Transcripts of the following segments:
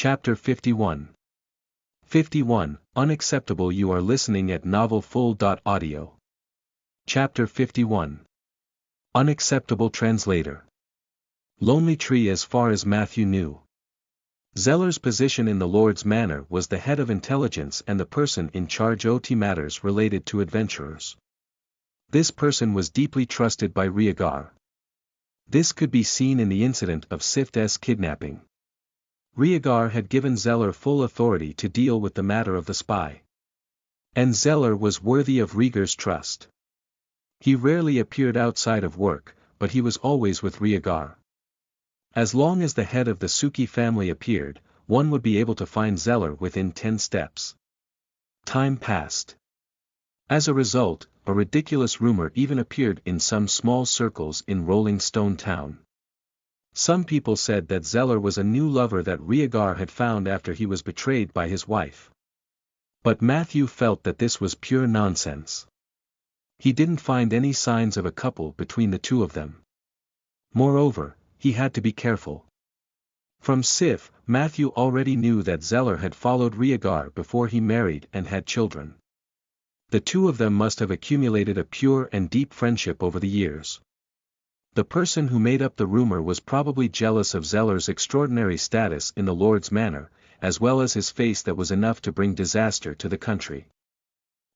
Chapter 51. 51. Unacceptable. You are listening at novelfull.audio. Chapter 51. Unacceptable. Translator. Lonely Tree. As far as Matthew knew, Zeller's position in the Lord's Manor was the head of intelligence and the person in charge of matters related to adventurers. This person was deeply trusted by Rhaegar. This could be seen in the incident of Sif's kidnapping. Rhaegar had given Zeller full authority to deal with the matter of the spy. And Zeller was worthy of Rhaegar's trust. He rarely appeared outside of work, but he was always with Rhaegar. As long as the head of the Suki family appeared, one would be able to find Zeller within 10 steps. Time passed. As a result, a ridiculous rumor even appeared in some small circles in Rolling Stone Town. Some people said that Zeller was a new lover that Rhaegar had found after he was betrayed by his wife. But Matthew felt that this was pure nonsense. He didn't find any signs of a couple between the two of them. Moreover, he had to be careful. From Sif, Matthew already knew that Zeller had followed Rhaegar before he married and had children. The two of them must have accumulated a pure and deep friendship over the years. The person who made up the rumor was probably jealous of Zeller's extraordinary status in the Lord's Manor, as well as his face that was enough to bring disaster to the country.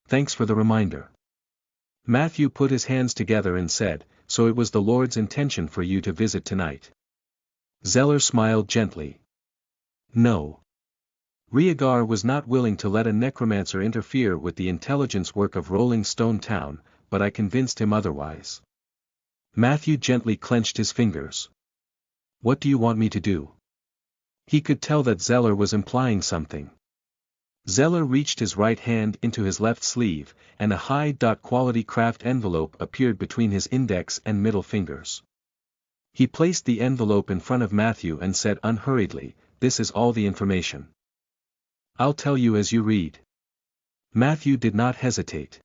Thanks for the reminder. Matthew put his hands together and said, so it was the Lord's intention for you to visit tonight. Zeller smiled gently. No. Rhaegar was not willing to let a necromancer interfere with the intelligence work of Rolling Stone Town, but I convinced him otherwise. Matthew gently clenched his fingers. What do you want me to do? He could tell that Zeller was implying something. Zeller reached his right hand into his left sleeve, and a high-quality craft envelope appeared between his index and middle fingers. He placed the envelope in front of Matthew and said unhurriedly, "This is all the information. I'll tell you as you read." Matthew did not hesitate.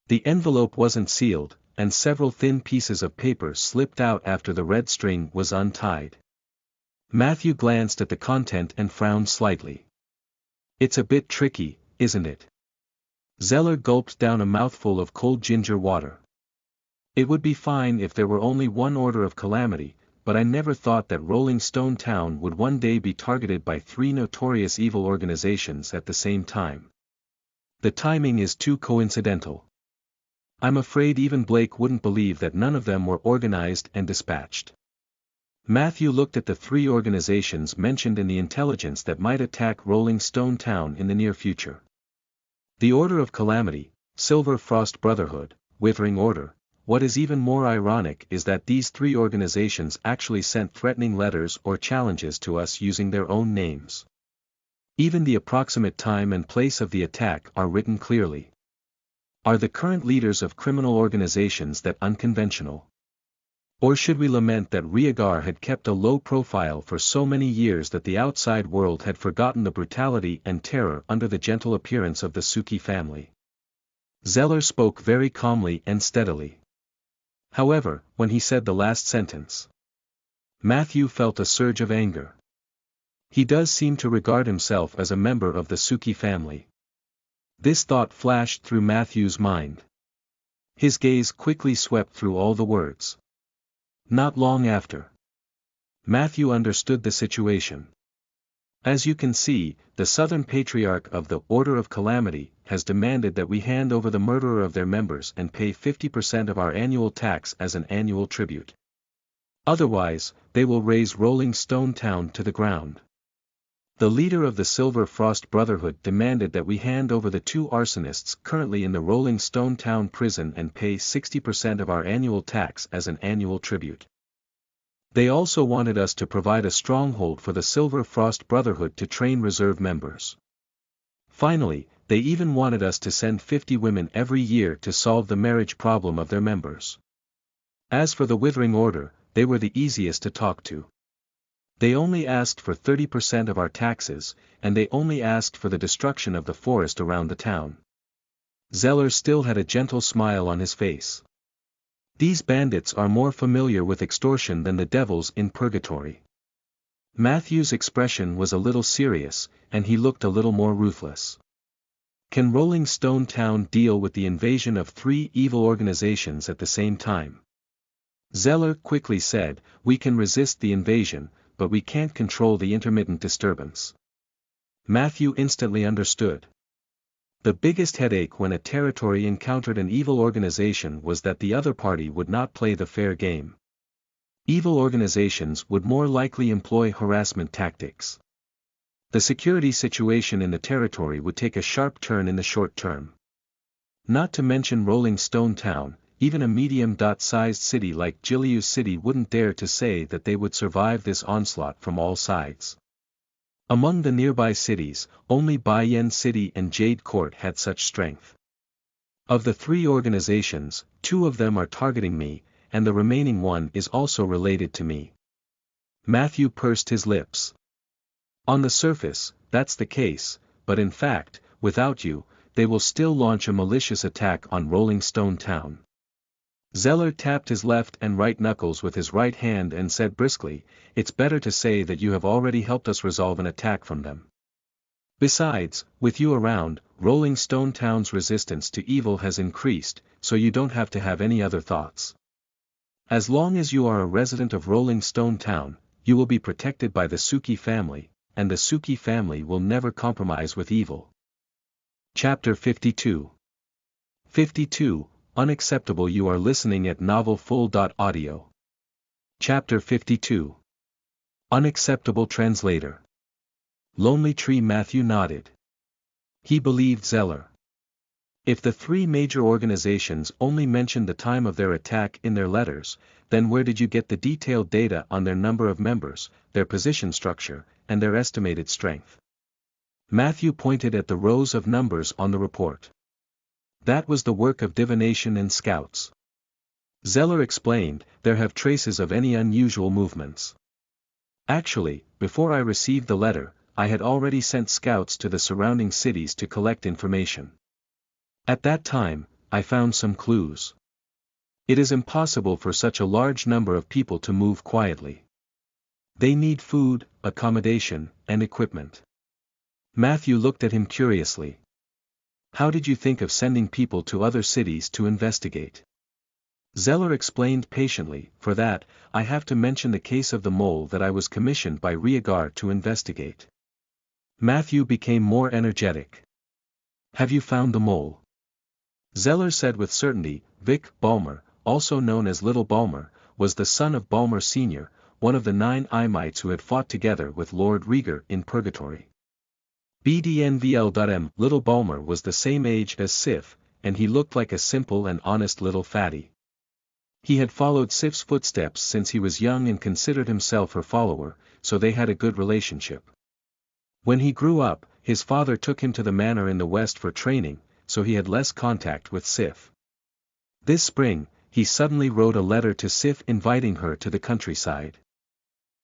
The envelope wasn't sealed, and several thin pieces of paper slipped out after the red string was untied. Matthew glanced at the content and frowned slightly. It's a bit tricky, isn't it? Zeller gulped down a mouthful of cold ginger water. It would be fine if there were only one order of calamity, but I never thought that Rolling Stone Town would one day be targeted by 3 notorious evil organizations at the same time. The timing is too coincidental. I'm afraid even Blake wouldn't believe that none of them were organized and dispatched. Matthew looked at the 3 organizations mentioned in the intelligence that might attack Rolling Stone Town in the near future. The Order of Calamity, Silver Frost Brotherhood, Withering Order. What is even more ironic is that these 3 organizations actually sent threatening letters or challenges to us using their own names. Even the approximate time and place of the attack are written clearly. Are the current leaders of criminal organizations that unconventional? Or should we lament that Rhaegar had kept a low profile for so many years that the outside world had forgotten the brutality and terror under the gentle appearance of the Suki family? Zeller spoke very calmly and steadily. However, when he said the last sentence, Matthew felt a surge of anger. He does seem to regard himself as a member of the Suki family. This thought flashed through Matthew's mind. His gaze quickly swept through all the words. Not long after, Matthew understood the situation. As you can see, the Southern Patriarch of the Order of Calamity has demanded that we hand over the murderer of their members and pay 50% of our annual tax as an annual tribute. Otherwise, they will raze Rolling Stone Town to the ground. The leader of the Silver Frost Brotherhood demanded that we hand over the 2 arsonists currently in the Rolling Stone Town prison and pay 60% of our annual tax as an annual tribute. They also wanted us to provide a stronghold for the Silver Frost Brotherhood to train reserve members. Finally, they even wanted us to send 50 women every year to solve the marriage problem of their members. As for the Withering Order, they were the easiest to talk to. They only asked for 30% of our taxes, and they only asked for the destruction of the forest around the town. Zeller still had a gentle smile on his face. These bandits are more familiar with extortion than the devils in purgatory. Matthew's expression was a little serious, and he looked a little more ruthless. Can Rolling Stone Town deal with the invasion of 3 evil organizations at the same time? Zeller quickly said, we can resist the invasion, but we can't control the intermittent disturbance. Matthew instantly understood. The biggest headache when a territory encountered an evil organization was that the other party would not play the fair game. Evil organizations would more likely employ harassment tactics. The security situation in the territory would take a sharp turn in the short term. Not to mention Rolling Stone Town, even a medium-sized city like Jiliu City wouldn't dare to say that they would survive this onslaught from all sides. Among the nearby cities, only Baiyan City and Jade Court had such strength. Of the 3 organizations, 2 of them are targeting me, and the remaining one is also related to me. Matthew pursed his lips. On the surface, that's the case, but in fact, without you, they will still launch a malicious attack on Rolling Stone Town. Zeller tapped his left and right knuckles with his right hand and said briskly, it's better to say that you have already helped us resolve an attack from them. Besides, with you around, Rolling Stone Town's resistance to evil has increased, so you don't have to have any other thoughts. As long as you are a resident of Rolling Stone Town, you will be protected by the Suki family, and the Suki family will never compromise with evil. Chapter 52. 52. Unacceptable. You are listening at novelfull.audio. Chapter 52. Unacceptable. Translator. Lonely Tree. Matthew nodded. He believed Zeller. If the 3 major organizations only mentioned the time of their attack in their letters, then where did you get the detailed data on their number of members, their position structure, and their estimated strength? Matthew pointed at the rows of numbers on the report. That was the work of divination and scouts. Zeller explained, there have traces of any unusual movements. Actually, before I received the letter, I had already sent scouts to the surrounding cities to collect information. At that time, I found some clues. It is impossible for such a large number of people to move quietly. They need food, accommodation, and equipment. Matthew looked at him curiously. How did you think of sending people to other cities to investigate? Zeller explained patiently, for that, I have to mention the case of the mole that I was commissioned by Riegar to investigate. Matthew became more energetic. Have you found the mole? Zeller said with certainty. Vic Balmer, also known as Little Balmer, was the son of Balmer Sr., one of the 9 Imites who had fought together with Lord Riegar in Purgatory. BDNVL.M. Little Balmer was the same age as Sif, and he looked like a simple and honest little fatty. He had followed Sif's footsteps since he was young and considered himself her follower, so they had a good relationship. When he grew up, his father took him to the manor in the west for training, so he had less contact with Sif. This spring, he suddenly wrote a letter to Sif inviting her to the countryside.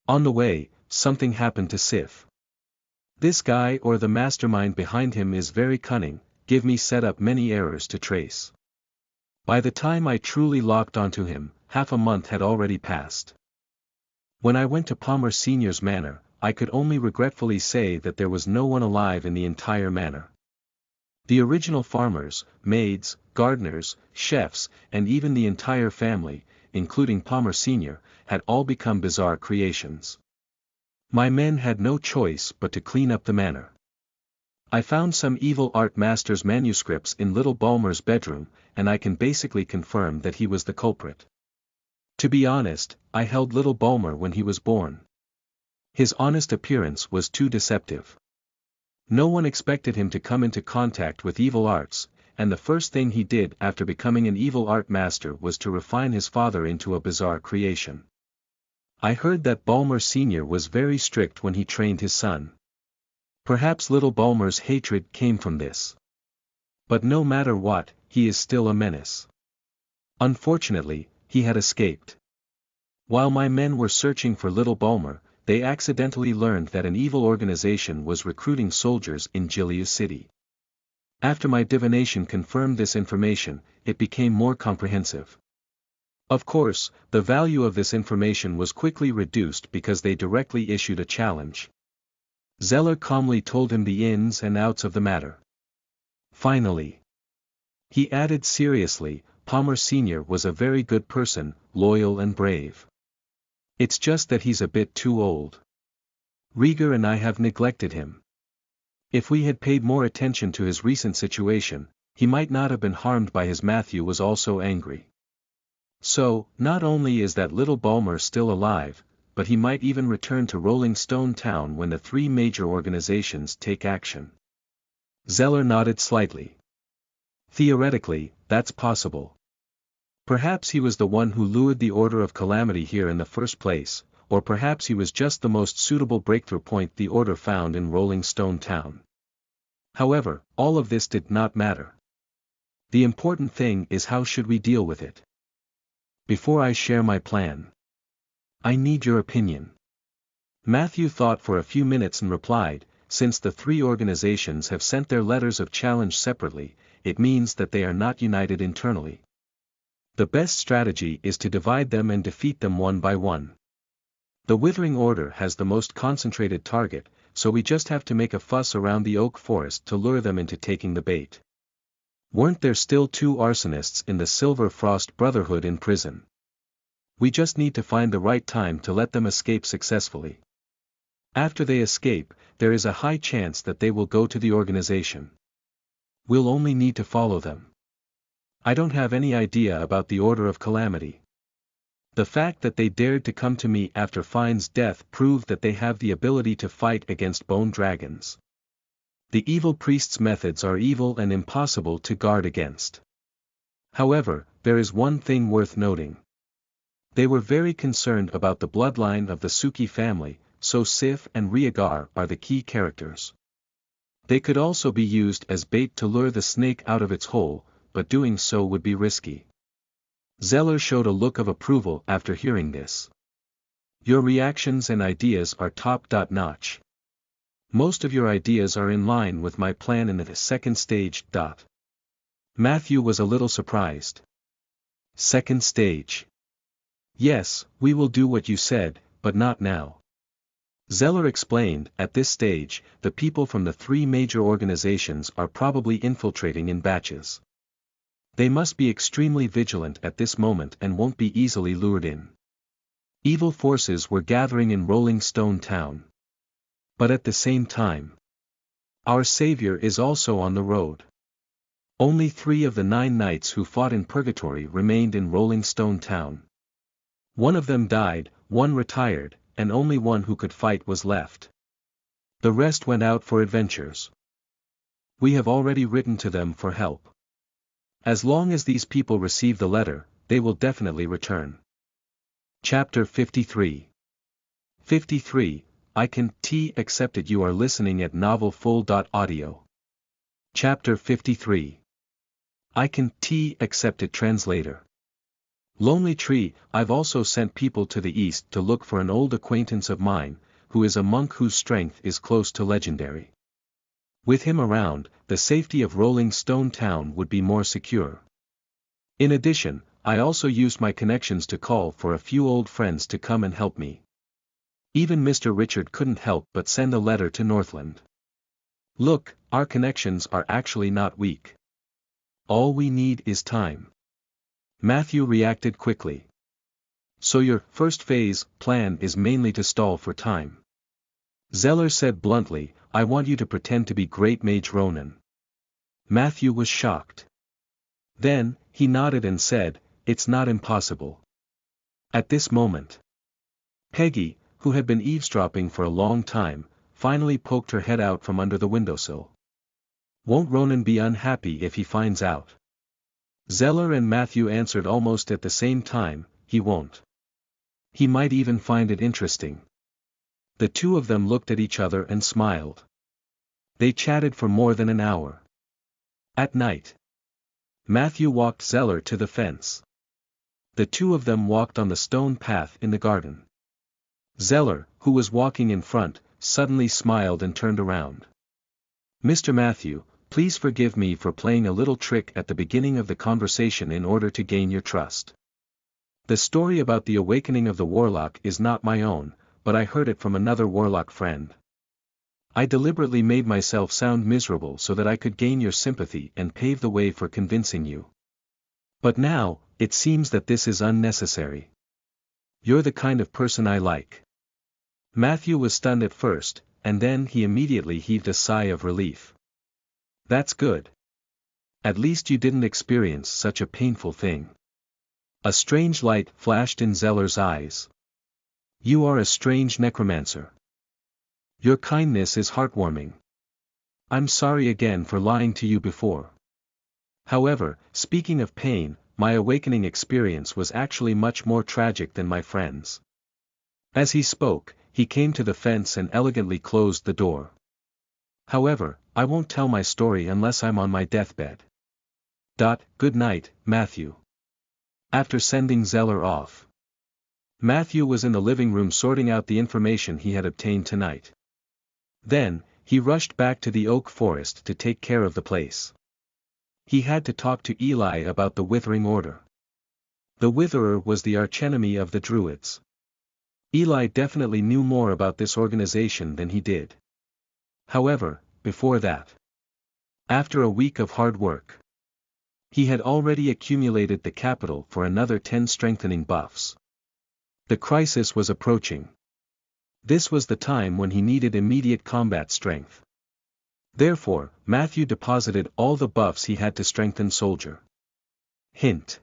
On the way, something happened to Sif. This guy or the mastermind behind him is very cunning, give me set up many errors to trace. By the time I truly locked onto him, half a month had already passed. When I went to Palmer Sr.'s manor, I could only regretfully say that there was no one alive in the entire manor. The original farmers, maids, gardeners, chefs, and even the entire family, including Palmer Sr., had all become bizarre creations. My men had no choice but to clean up the manor. I found some evil art master's manuscripts in Little Balmer's bedroom, and I can basically confirm that he was the culprit. To be honest, I held Little Balmer when he was born. His honest appearance was too deceptive. No one expected him to come into contact with evil arts, and the first thing he did after becoming an evil art master was to refine his father into a bizarre creation. I heard that Balmer Sr. was very strict when he trained his son. Perhaps Little Balmer's hatred came from this. But no matter what, he is still a menace. Unfortunately, he had escaped. While my men were searching for Little Balmer, they accidentally learned that an evil organization was recruiting soldiers in Jiliu City. After my divination confirmed this information, it became more comprehensive. Of course, the value of this information was quickly reduced because they directly issued a challenge. Zeller calmly told him the ins and outs of the matter. Finally, he added seriously, Palmer Sr. was a very good person, loyal and brave. It's just that he's a bit too old. Rieger and I have neglected him. If we had paid more attention to his recent situation, he might not have been harmed by his. Matthew was also angry. So, not only is that little Balmer still alive, but he might even return to Rolling Stone Town when the three major organizations take action. Zeller nodded slightly. Theoretically, that's possible. Perhaps he was the one who lured the Order of Calamity here in the first place, or perhaps he was just the most suitable breakthrough point the Order found in Rolling Stone Town. However, all of this did not matter. The important thing is how should we deal with it. Before I share my plan, I need your opinion. Matthew thought for a few minutes and replied, since the three organizations have sent their letters of challenge separately, it means that they are not united internally. The best strategy is to divide them and defeat them one by one. The Withering Order has the most concentrated target, so we just have to make a fuss around the oak forest to lure them into taking the bait. Weren't there still two arsonists in the Silver Frost Brotherhood in prison? We just need to find the right time to let them escape successfully. After they escape, there is a high chance that they will go to the organization. We'll only need to follow them. I don't have any idea about the Order of Calamity. The fact that they dared to come to me after Fine's death proved that they have the ability to fight against bone dragons. The evil priest's methods are evil and impossible to guard against. However, there is one thing worth noting. They were very concerned about the bloodline of the Suki family, so Sif and Rieger are the key characters. They could also be used as bait to lure the snake out of its hole, but doing so would be risky. Zeller showed a look of approval after hearing this. Your reactions and ideas are top-notch. Most of your ideas are in line with my plan in the second stage. Matthew was a little surprised. Second stage. Yes, we will do what you said, but not now. Zeller explained, at this stage, the people from the three major organizations are probably infiltrating in batches. They must be extremely vigilant at this moment and won't be easily lured in. Evil forces were gathering in Rolling Stone Town. But at the same time, our Savior is also on the road. Only 3 of the 9 knights who fought in Purgatory remained in Rolling Stone Town. 1 of them died, 1 retired, and only 1 who could fight was left. The rest went out for adventures. We have already written to them for help. As long as these people receive the letter, they will definitely return. Chapter 53. 53, I can accepted. You are listening at novelfull.audio. Chapter 53. I can accepted. Translator. Lonely Tree, I've also sent people to the east to look for an old acquaintance of mine, who is a monk whose strength is close to legendary. With him around, the safety of Rolling Stone Town would be more secure. In addition, I also used my connections to call for a few old friends to come and help me. Even Mr. Richard couldn't help but send a letter to Northland. Look, our connections are actually not weak. All we need is time. Matthew reacted quickly. So your first phase plan is mainly to stall for time. Zeller said bluntly, I want you to pretend to be Great Mage Ronan. Matthew was shocked. Then, he nodded and said, it's not impossible. At this moment, Peggy, who had been eavesdropping for a long time, finally poked her head out from under the windowsill. Won't Ronan be unhappy if he finds out? Zeller and Matthew answered almost at the same time, he won't. He might even find it interesting. The two of them looked at each other and smiled. They chatted for more than an hour. At night, Matthew walked Zeller to the fence. The two of them walked on the stone path in the garden. Zeller, who was walking in front, suddenly smiled and turned around. Mr. Matthew, please forgive me for playing a little trick at the beginning of the conversation in order to gain your trust. The story about the awakening of the warlock is not my own, but I heard it from another warlock friend. I deliberately made myself sound miserable so that I could gain your sympathy and pave the way for convincing you. But now, it seems that this is unnecessary. You're the kind of person I like. Matthew was stunned at first, and then he immediately heaved a sigh of relief. That's good. At least you didn't experience such a painful thing. A strange light flashed in Zeller's eyes. You are a strange necromancer. Your kindness is heartwarming. I'm sorry again for lying to you before. However, speaking of pain, my awakening experience was actually much more tragic than my friend's. As he spoke, he came to the fence and elegantly closed the door. However, I won't tell my story unless I'm on my deathbed. Good night, Matthew. After sending Zeller off, Matthew was in the living room sorting out the information he had obtained tonight. Then, he rushed back to the oak forest to take care of the place. He had to talk to Eli about the Withering Order. The Witherer was the archenemy of the Druids. Eli definitely knew more about this organization than he did. However, before that, after a week of hard work, he had already accumulated the capital for another 10 strengthening buffs. The crisis was approaching. This was the time when he needed immediate combat strength. Therefore, Matthew deposited all the buffs he had to strengthen Soldier. Hint.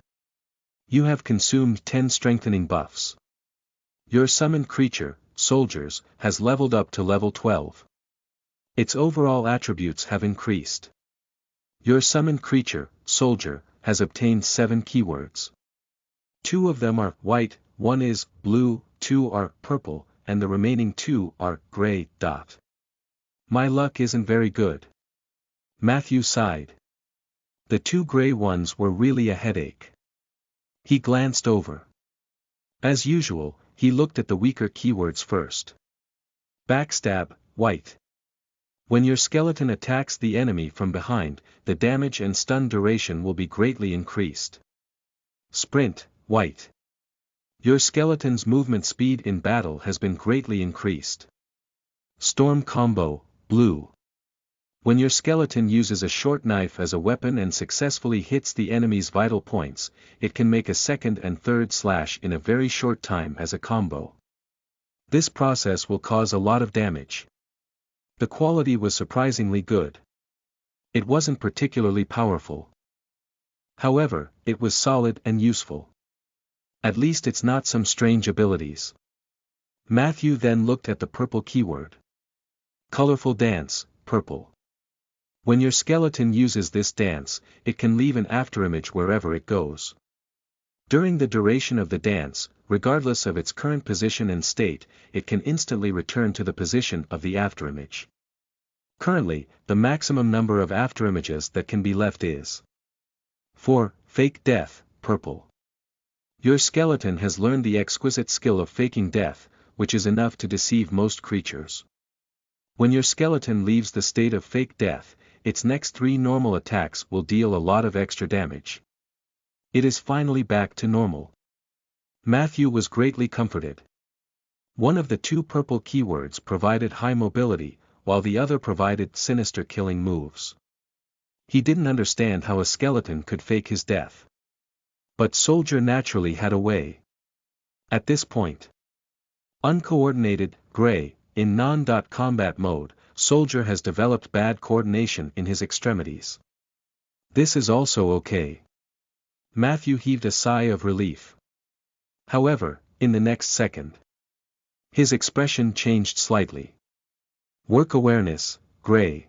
You have consumed 10 strengthening buffs. Your summoned creature, Soldiers, has leveled up to level 12. Its overall attributes have increased. Your summoned creature, Soldier, has obtained 7 keywords. 2 of them are white, 1 is blue, 2 are purple, and the remaining 2 are gray. My luck isn't very good. Matthew sighed. The 2 gray ones were really a headache. He glanced over. As usual, he looked at the weaker keywords first. Backstab, white. When your skeleton attacks the enemy from behind, the damage and stun duration will be greatly increased. Sprint, white. Your skeleton's movement speed in battle has been greatly increased. Storm combo, blue. When your skeleton uses a short knife as a weapon and successfully hits the enemy's vital points, it can make a second and third slash in a very short time as a combo. This process will cause a lot of damage. The quality was surprisingly good. It wasn't particularly powerful. However, it was solid and useful. At least it's not some strange abilities. Matthew then looked at the purple keyword. Colorful dance, purple. When your skeleton uses this dance, it can leave an afterimage wherever it goes. During the duration of the dance, regardless of its current position and state, it can instantly return to the position of the afterimage. Currently, the maximum number of afterimages that can be left is 4. Fake death, purple. Your skeleton has learned the exquisite skill of faking death, which is enough to deceive most creatures. When your skeleton leaves the state of fake death, its next 3 normal attacks will deal a lot of extra damage. It is finally back to normal. Matthew was greatly comforted. One of the 2 purple keywords provided high mobility, while the other provided sinister killing moves. He didn't understand how a skeleton could fake his death. But Soldier naturally had a way. At this point, uncoordinated, gray, in non-combat mode, Soldier has developed bad coordination in his extremities. This is also okay. Matthew heaved a sigh of relief. However, in the next second, his expression changed slightly. Work awareness, gray.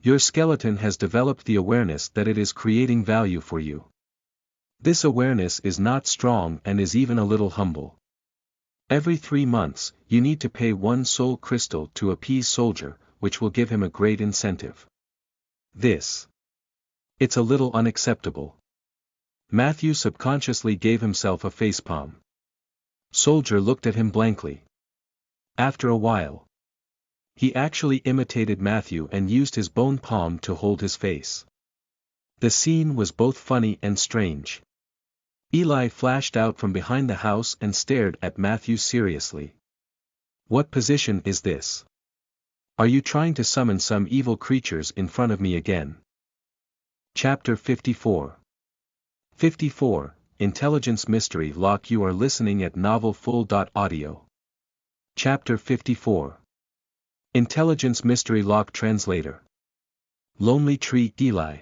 Your skeleton has developed the awareness that it is creating value for you. This awareness is not strong and is even a little humble. Every 3 months, you need to pay 1 soul crystal to appease Soldier, which will give him a great incentive. It's a little unacceptable. Matthew subconsciously gave himself a facepalm. Soldier looked at him blankly. After a while, he actually imitated Matthew and used his bone palm to hold his face. The scene was both funny and strange. Eli flashed out from behind the house and stared at Matthew seriously. What position is this? Are you trying to summon some evil creatures in front of me again? Chapter 54. 54, Intelligence Mystery Lock. You are listening at novelfull.audio. Chapter 54. Intelligence Mystery Lock. Translator. Lonely Tree. Eli.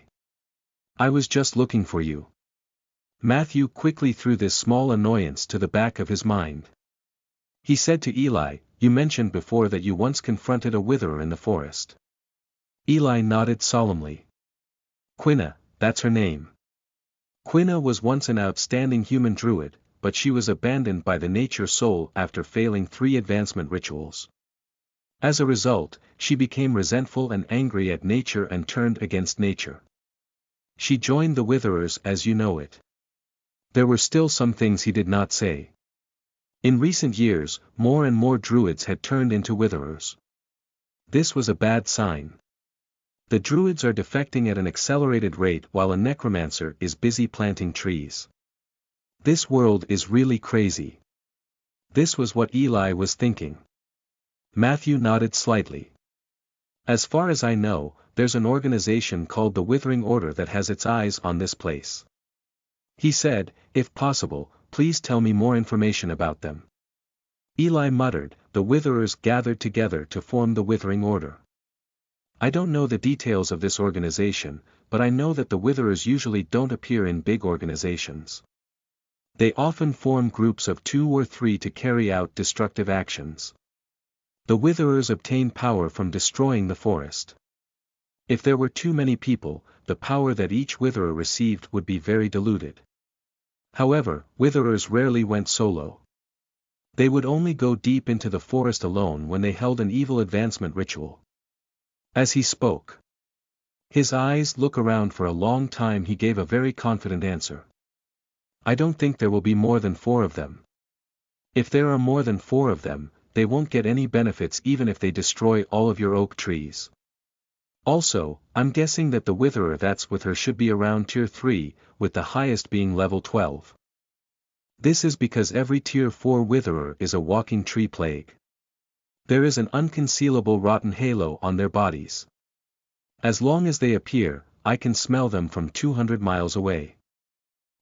I was just looking for you. Matthew quickly threw this small annoyance to the back of his mind. He said to Eli, you mentioned before that you once confronted a witherer in the forest. Eli nodded solemnly. Quina, that's her name. Quina was once an outstanding human druid, but she was abandoned by the nature soul after failing 3 advancement rituals. As a result, she became resentful and angry at nature and turned against nature. She joined the witherers as you know it. There were still some things he did not say. In recent years, more and more druids had turned into witherers. This was a bad sign. The druids are defecting at an accelerated rate while a necromancer is busy planting trees. This world is really crazy. This was what Eli was thinking. Matthew nodded slightly. As far as I know, there's an organization called the Withering Order that has its eyes on this place. He said, if possible, please tell me more information about them. Eli muttered, the witherers gathered together to form the Withering Order. I don't know the details of this organization, but I know that the witherers usually don't appear in big organizations. They often form groups of 2 or 3 to carry out destructive actions. The witherers obtain power from destroying the forest. If there were too many people, the power that each witherer received would be very diluted. However, witherers rarely went solo. They would only go deep into the forest alone when they held an evil advancement ritual. As he spoke, his eyes looked around for a long time. He gave a very confident answer. I don't think there will be more than 4 of them. If there are more than 4 of them, they won't get any benefits even if they destroy all of your oak trees. Also, I'm guessing that the witherer that's with her should be around tier 3, with the highest being level 12. This is because every tier 4 witherer is a walking tree plague. There is an unconcealable rotten halo on their bodies. As long as they appear, I can smell them from 200 miles away.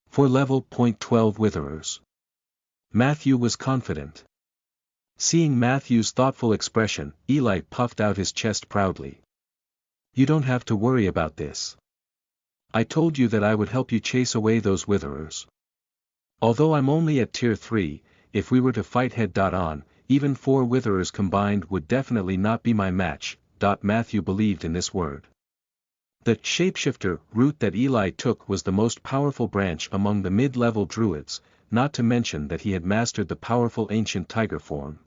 For level .12 witherers. Matthew was confident. Seeing Matthew's thoughtful expression, Eli puffed out his chest proudly. You don't have to worry about this. I told you that I would help you chase away those witherers. Although I'm only at tier 3, if we were to fight head-on, even 4 witherers combined would definitely not be my match. Matthew believed in this word. The shapeshifter route that Eli took was the most powerful branch among the mid-level druids, not to mention that he had mastered the powerful ancient tiger form.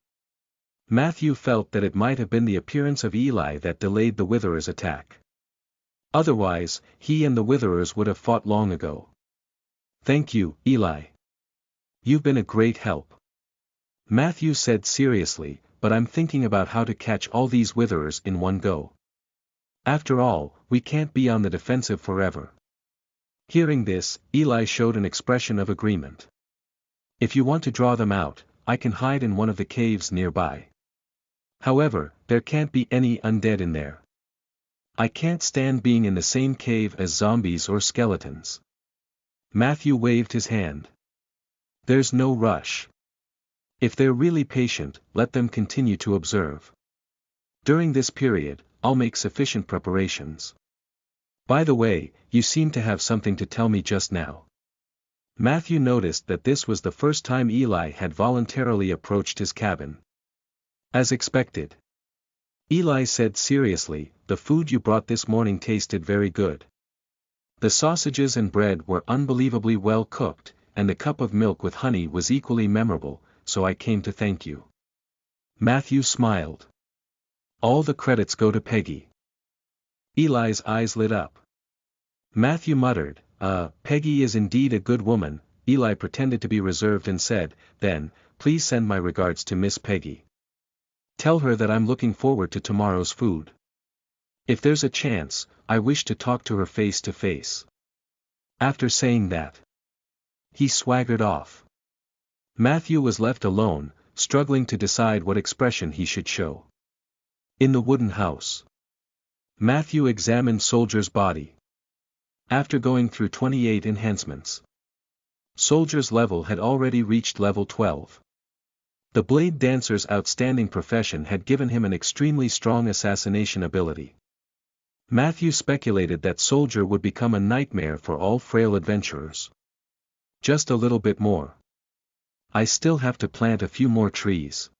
Matthew felt that it might have been the appearance of Eli that delayed the witherers' attack. Otherwise, he and the witherers would have fought long ago. Thank you, Eli. You've been a great help. Matthew said seriously, but I'm thinking about how to catch all these witherers in one go. After all, we can't be on the defensive forever. Hearing this, Eli showed an expression of agreement. If you want to draw them out, I can hide in one of the caves nearby. However, there can't be any undead in there. I can't stand being in the same cave as zombies or skeletons. Matthew waved his hand. There's no rush. If they're really patient, let them continue to observe. During this period, I'll make sufficient preparations. By the way, you seem to have something to tell me just now. Matthew noticed that this was the first time Eli had voluntarily approached his cabin. As expected. Eli said seriously, the food you brought this morning tasted very good. The sausages and bread were unbelievably well cooked, and the cup of milk with honey was equally memorable, so I came to thank you. Matthew smiled. All the credits go to Peggy. Eli's eyes lit up. Matthew muttered, Peggy is indeed a good woman. Eli pretended to be reserved and said, then, please send my regards to Miss Peggy. Tell her that I'm looking forward to tomorrow's food. If there's a chance, I wish to talk to her face to face. After saying that, He swaggered off. Matthew was left alone, struggling to decide what expression he should show. In the wooden house, Matthew examined Soldier's body. After going through 28 enhancements, Soldier's level had already reached level 12. The Blade Dancer's outstanding profession had given him an extremely strong assassination ability. Matthew speculated that Soldier would become a nightmare for all frail adventurers. Just a little bit more. I still have to plant a few more trees.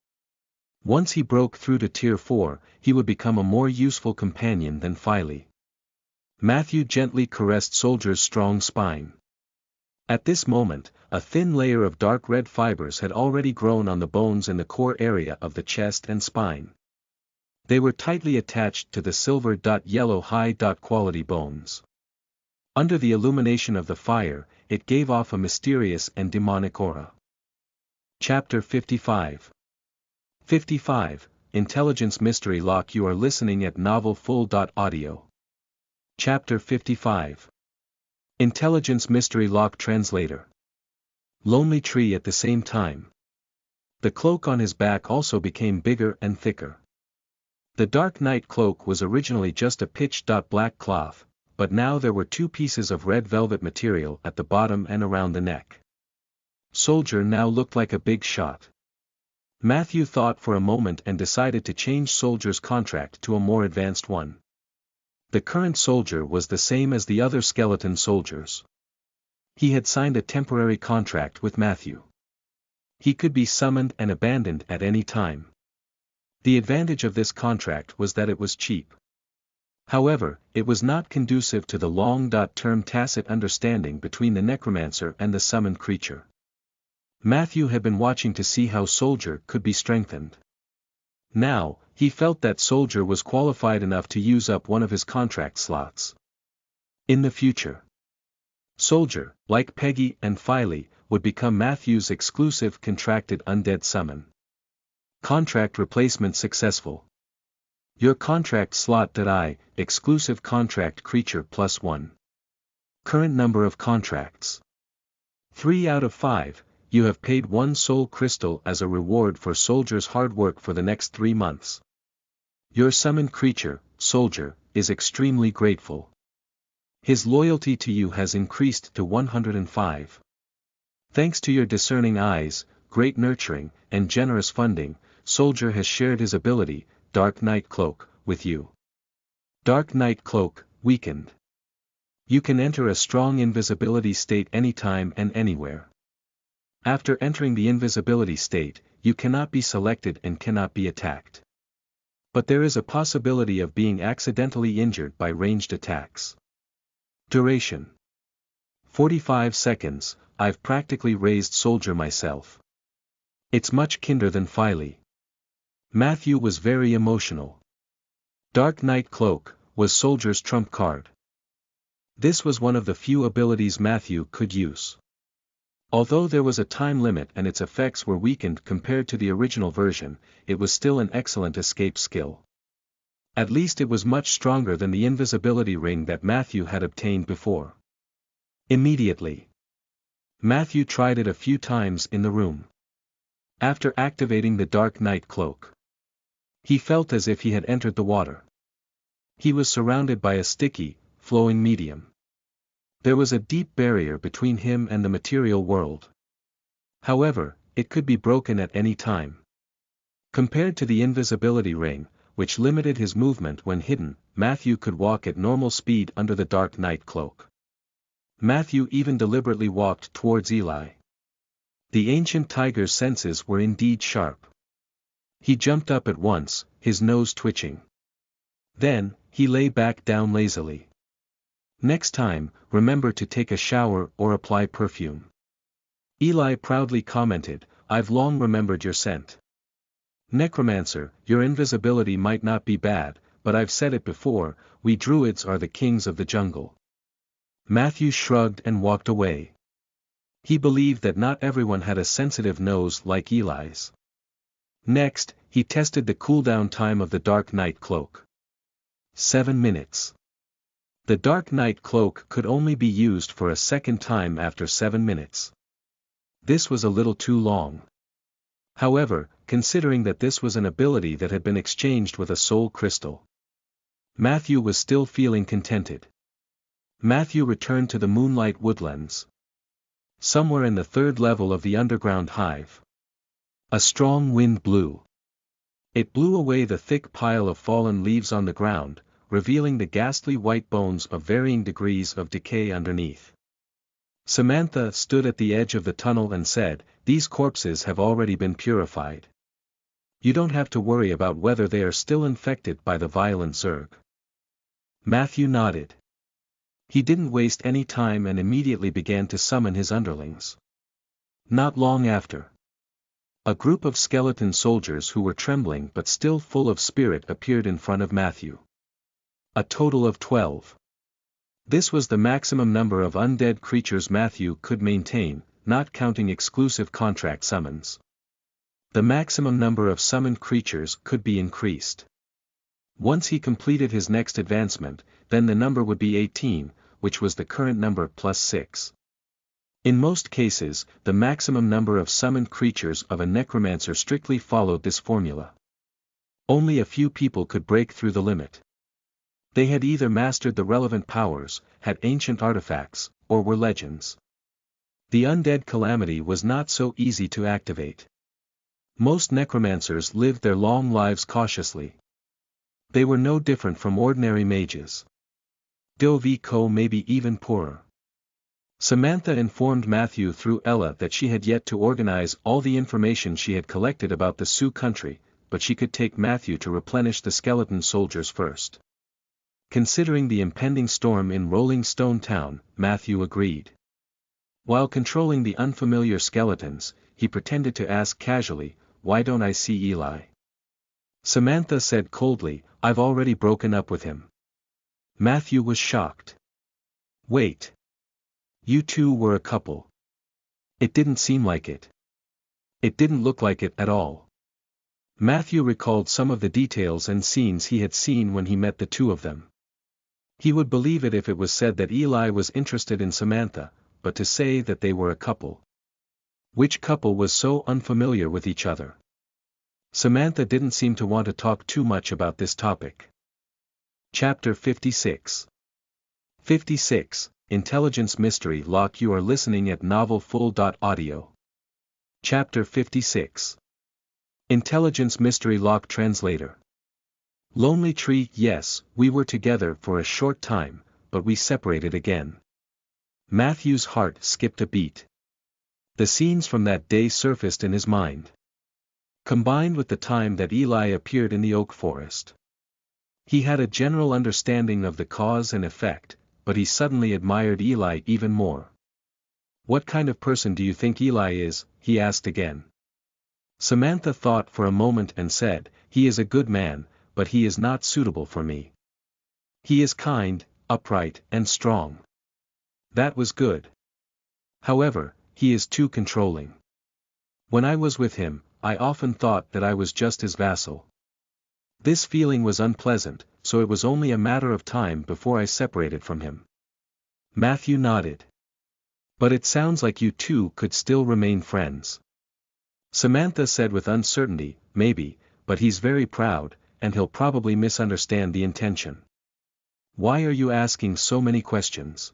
Once he broke through to tier 4, he would become a more useful companion than Filey. Matthew gently caressed Soldier's strong spine. At this moment, a thin layer of dark red fibers had already grown on the bones in the core area of the chest and spine. They were tightly attached to the silver-yellow high-quality bones. Under the illumination of the fire, it gave off a mysterious and demonic aura. Chapter 55. 55, Intelligence Mystery Lock. You are listening at novelfull.audio. Chapter 55. Intelligence Mystery Lock. Translator. Lonely Tree. At the same time, the cloak on his back also became bigger and thicker. The Dark Knight cloak was originally just a pitch-black cloth, but now there were 2 pieces of red velvet material at the bottom and around the neck. Soldier now looked like a big shot. Matthew thought for a moment and decided to change Soldier's contract to a more advanced one. The current Soldier was the same as the other skeleton soldiers. He had signed a temporary contract with Matthew. He could be summoned and abandoned at any time. The advantage of this contract was that it was cheap. However, it was not conducive to the long-term tacit understanding between the Necromancer and the summoned creature. Matthew had been watching to see how Soldier could be strengthened. Now, he felt that Soldier was qualified enough to use up one of his contract slots. In the future, Soldier, like Peggy and Filey, would become Matthew's exclusive contracted undead summon. Contract replacement successful. Your contract slot exclusive contract creature +1. Current number of contracts. 3 out of 5. You have paid 1 soul crystal as a reward for Soldier's hard work for the next 3 months. Your summoned creature, Soldier, is extremely grateful. His loyalty to you has increased to 105. Thanks to your discerning eyes, great nurturing, and generous funding, Soldier has shared his ability, Dark Knight Cloak, with you. Dark Knight Cloak, weakened. You can enter a strong invisibility state anytime and anywhere. After entering the invisibility state, you cannot be selected and cannot be attacked. But there is a possibility of being accidentally injured by ranged attacks. Duration. 45 seconds, I've practically raised Soldier myself. It's much kinder than Filey. Matthew was very emotional. Dark Knight Cloak was Soldier's trump card. This was one of the few abilities Matthew could use. Although there was a time limit and its effects were weakened compared to the original version, it was still an excellent escape skill. At least it was much stronger than the invisibility ring that Matthew had obtained before. Immediately, Matthew tried it a few times in the room. After activating the Dark Knight Cloak, he felt as if he had entered the water. He was surrounded by a sticky, flowing medium. There was a deep barrier between him and the material world. However, it could be broken at any time. Compared to the invisibility ring, which limited his movement when hidden, Matthew could walk at normal speed under the Dark Knight Cloak. Matthew even deliberately walked towards Eli. The ancient tiger's senses were indeed sharp. He jumped up at once, his nose twitching. Then, he lay back down lazily. Next time, remember to take a shower or apply perfume. Eli proudly commented, I've long remembered your scent. Necromancer, your invisibility might not be bad, but I've said it before, we druids are the kings of the jungle. Matthew shrugged and walked away. He believed that not everyone had a sensitive nose like Eli's. Next, he tested the cooldown time of the Dark Knight Cloak. 7 minutes. The Dark Knight Cloak could only be used for a second time after 7 minutes. This was a little too long. However, considering that this was an ability that had been exchanged with a soul crystal, Matthew was still feeling contented. Matthew returned to the moonlight woodlands. Somewhere in the third level of the underground hive, a strong wind blew. It blew away the thick pile of fallen leaves on the ground, revealing the ghastly white bones of varying degrees of decay underneath. Samantha stood at the edge of the tunnel and said, "These corpses have already been purified. You don't have to worry about whether they are still infected by the violent Zerg." Matthew nodded. He didn't waste any time and immediately began to summon his underlings. Not long after, a group of skeleton soldiers who were trembling but still full of spirit appeared in front of Matthew. A total of 12. This was the maximum number of undead creatures Matthew could maintain, not counting exclusive contract summons. The maximum number of summoned creatures could be increased. Once he completed his next advancement, then the number would be 18, which was the current number plus 6. In most cases, the maximum number of summoned creatures of a necromancer strictly followed this formula. Only a few people could break through the limit. They had either mastered the relevant powers, had ancient artifacts, or were legends. The undead calamity was not so easy to activate. Most necromancers lived their long lives cautiously. They were no different from ordinary mages. Doviko may be even poorer. Samantha informed Matthew through Ella that she had yet to organize all the information she had collected about the Sioux country, but she could take Matthew to replenish the skeleton soldiers first. Considering the impending storm in Rolling Stone Town, Matthew agreed. While controlling the unfamiliar skeletons, he pretended to ask casually, "Why don't I see Eli?" Samantha said coldly, "I've already broken up with him." Matthew was shocked. "Wait. You two were a couple." "It didn't seem like it. It didn't look like it at all." Matthew recalled some of the details and scenes he had seen when he met the two of them. He would believe it if it was said that Eli was interested in Samantha, but to say that they were a couple. Which couple was so unfamiliar with each other? Samantha didn't seem to want to talk too much about this topic. Chapter 56. 56, Intelligence Mystery Lock. You are listening at novelfull.audio. Chapter 56. Intelligence Mystery Lock. Translator. Lonely Tree. Yes, we were together for a short time, but we separated again. Matthew's heart skipped a beat. The scenes from that day surfaced in his mind, combined with the time that Eli appeared in the oak forest. He had a general understanding of the cause and effect, but he suddenly admired Eli even more. "What kind of person do you think Eli is?" he asked again. Samantha thought for a moment and said, "He is a good man, but he is not suitable for me. He is kind, upright, and strong." That was good. However, he is too controlling. When I was with him, I often thought that I was just his vassal. This feeling was unpleasant, so it was only a matter of time before I separated from him. Matthew nodded. "But it sounds like you two could still remain friends." Samantha said with uncertainty, "Maybe, but he's very proud, and he'll probably misunderstand the intention." "Why are you asking so many questions?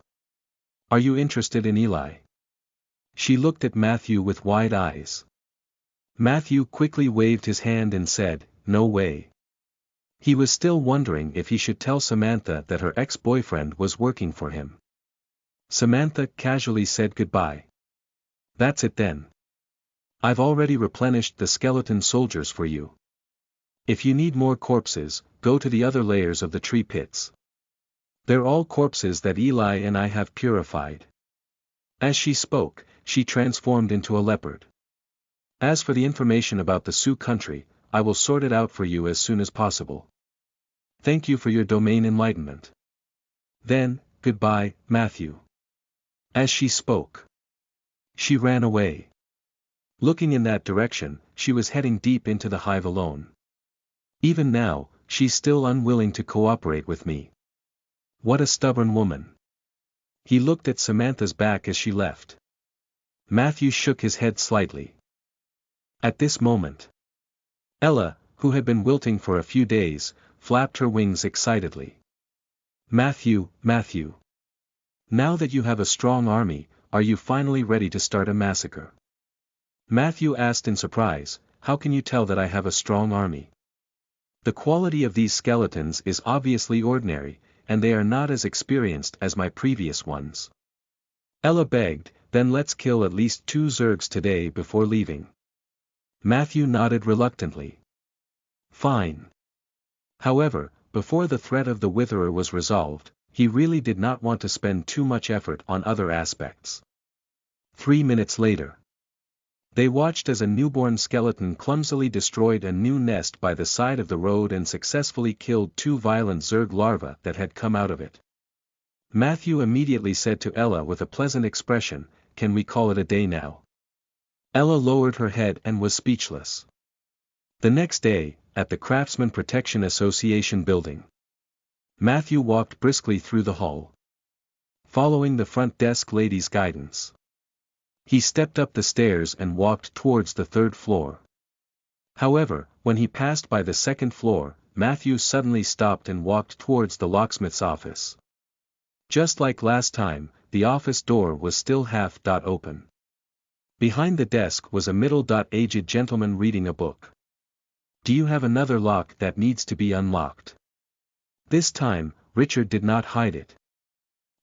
Are you interested in Eli?" She looked at Matthew with wide eyes. Matthew quickly waved his hand and said, "No way." He was still wondering if he should tell Samantha that her ex-boyfriend was working for him. Samantha casually said goodbye. "That's it then. I've already replenished the skeleton soldiers for you. If you need more corpses, go to the other layers of the tree pits. They're all corpses that Eli and I have purified." As she spoke, she transformed into a leopard. "As for the information about the Sioux country, I will sort it out for you as soon as possible. Thank you for your domain enlightenment." Then, "Goodbye, Matthew." As she spoke, she ran away. Looking in that direction, she was heading deep into the hive alone. Even now, she's still unwilling to cooperate with me. What a stubborn woman. He looked at Samantha's back as she left. Matthew shook his head slightly. At this moment, Ella, who had been wilting for a few days, flapped her wings excitedly. Matthew, Matthew. Now that you have a strong army, are you finally ready to start a massacre? Matthew asked in surprise, how can you tell that I have a strong army? The quality of these skeletons is obviously ordinary, and they are not as experienced as my previous ones. Ella begged, then let's kill at least 2 Zergs today before leaving. Matthew nodded reluctantly. Fine. However, before the threat of the Witherer was resolved, he really did not want to spend too much effort on other aspects. 3 minutes later, they watched as a newborn skeleton clumsily destroyed a new nest by the side of the road and successfully killed 2 violent Zerg larvae that had come out of it. Matthew immediately said to Ella with a pleasant expression, can we call it a day now? Ella lowered her head and was speechless. The next day, at the Craftsman Protection Association building, Matthew walked briskly through the hall, following the front desk lady's guidance. He stepped up the stairs and walked towards the 3rd floor. However, when he passed by the 2nd floor, Matthew suddenly stopped and walked towards the locksmith's office. Just like last time, the office door was still half open. Behind the desk was a middle-aged gentleman reading a book. Do you have another lock that needs to be unlocked? This time, Richard did not hide it.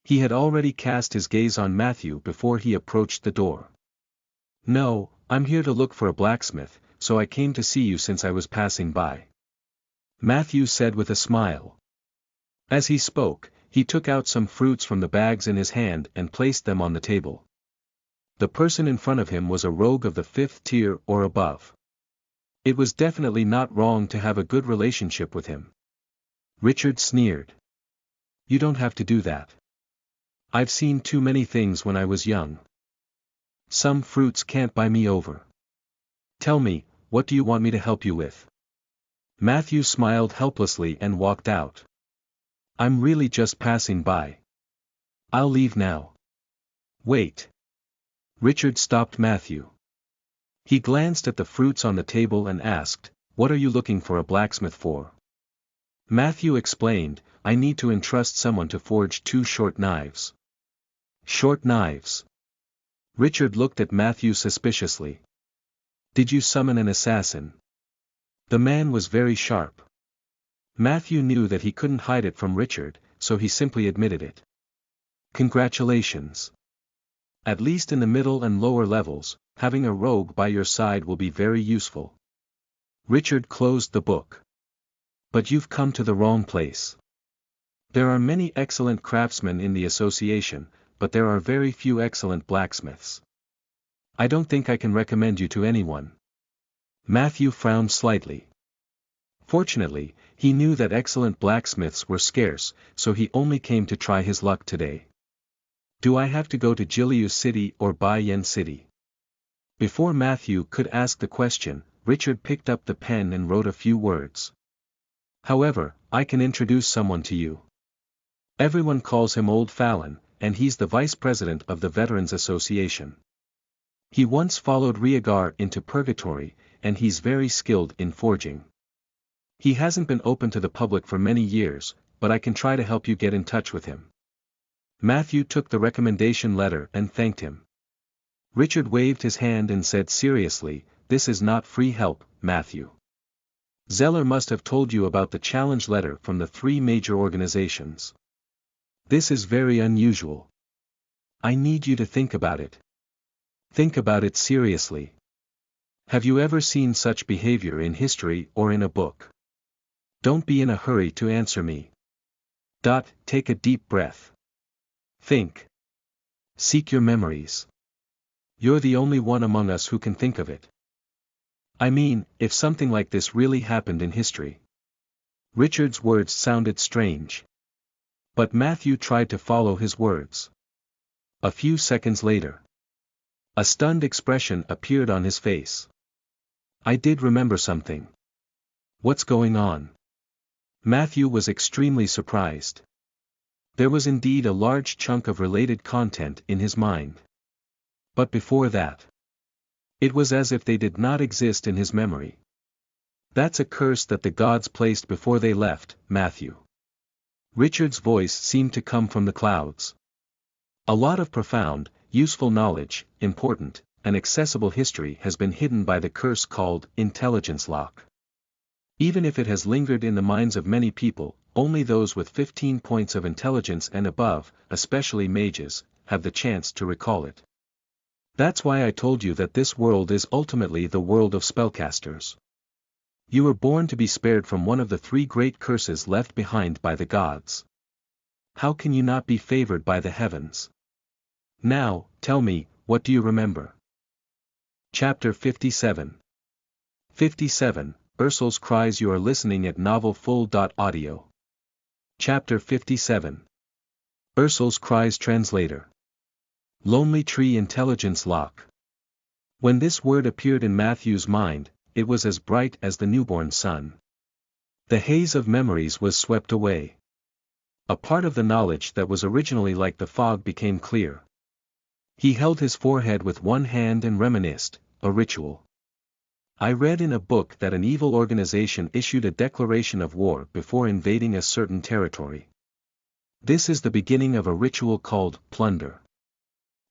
He had already cast his gaze on Matthew before he approached the door. No, I'm here to look for a blacksmith, so I came to see you since I was passing by. Matthew said with a smile. As he spoke, he took out some fruits from the bags in his hand and placed them on the table. The person in front of him was a rogue of the 5th tier or above. It was definitely not wrong to have a good relationship with him. Richard sneered. You don't have to do that. I've seen too many things when I was young. Some fruits can't buy me over. Tell me, what do you want me to help you with? Matthew smiled helplessly and walked out. I'm really just passing by. I'll leave now. Wait. Richard stopped Matthew. He glanced at the fruits on the table and asked, what are you looking for a blacksmith for? Matthew explained, I need to entrust someone to forge 2 short knives. Short knives. Richard looked at Matthew suspiciously. Did you summon an assassin? The man was very sharp. Matthew knew that he couldn't hide it from Richard, so he simply admitted it. Congratulations. At least in the middle and lower levels, having a rogue by your side will be very useful. Richard closed the book. But you've come to the wrong place. There are many excellent craftsmen in the association, but there are very few excellent blacksmiths. I don't think I can recommend you to anyone. Matthew frowned slightly. Fortunately, he knew that excellent blacksmiths were scarce, so he only came to try his luck today. Do I have to go to Jiliu City or Bai Yen City? Before Matthew could ask the question, Richard picked up the pen and wrote a few words. However, I can introduce someone to you. Everyone calls him Old Fallon, and he's the vice president of the Veterans Association. He once followed Rhaegar into purgatory, and he's very skilled in forging. He hasn't been open to the public for many years, but I can try to help you get in touch with him. Matthew took the recommendation letter and thanked him. Richard waved his hand and said seriously, this is not free help, Matthew. Zeller must have told you about the challenge letter from the 3 major organizations. This is very unusual. I need you to think about it. Think about it seriously. Have you ever seen such behavior in history or in a book? Don't be in a hurry to answer me. Take a deep breath. Think. Seek your memories. You're the only one among us who can think of it. I mean, if something like this really happened in history. Richard's words sounded strange. But Matthew tried to follow his words. A few seconds later, a stunned expression appeared on his face. I did remember something. What's going on? Matthew was extremely surprised. There was indeed a large chunk of related content in his mind. But before that, it was as if they did not exist in his memory. That's a curse that the gods placed before they left, Matthew. Richard's voice seemed to come from the clouds. A lot of profound, useful knowledge, important, and accessible history has been hidden by the curse called intelligence lock. Even if it has lingered in the minds of many people, only those with 15 points of intelligence and above, especially mages, have the chance to recall it. That's why I told you that this world is ultimately the world of spellcasters. You were born to be spared from one of the 3 great curses left behind by the gods. How can you not be favored by the heavens? Now, tell me, what do you remember? Chapter 57. 57, Ursul's Cries. You are listening at novelfull.audio. Chapter 57. Ursul's Cries. Translator. Lonely Tree Intelligence Lock. When this word appeared in Matthew's mind, it was as bright as the newborn sun. The haze of memories was swept away. A part of the knowledge that was originally like the fog became clear. He held his forehead with one hand and reminisced, a ritual. I read in a book that an evil organization issued a declaration of war before invading a certain territory. This is the beginning of a ritual called plunder.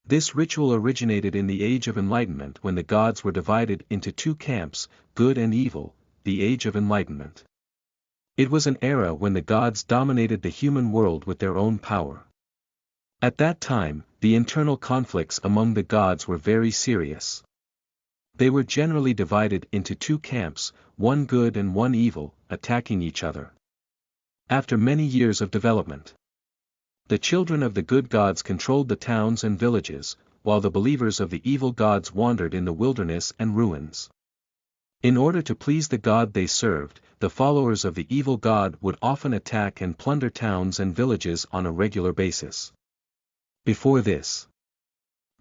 This ritual originated in the Age of Enlightenment when the gods were divided into 2 camps, good and evil, the Age of Enlightenment. It was an era when the gods dominated the human world with their own power. At that time, the internal conflicts among the gods were very serious. They were generally divided into 2 camps, one good and one evil, attacking each other. After many years of development, the children of the good gods controlled the towns and villages, while the believers of the evil gods wandered in the wilderness and ruins. In order to please the god they served, the followers of the evil god would often attack and plunder towns and villages on a regular basis. Before this,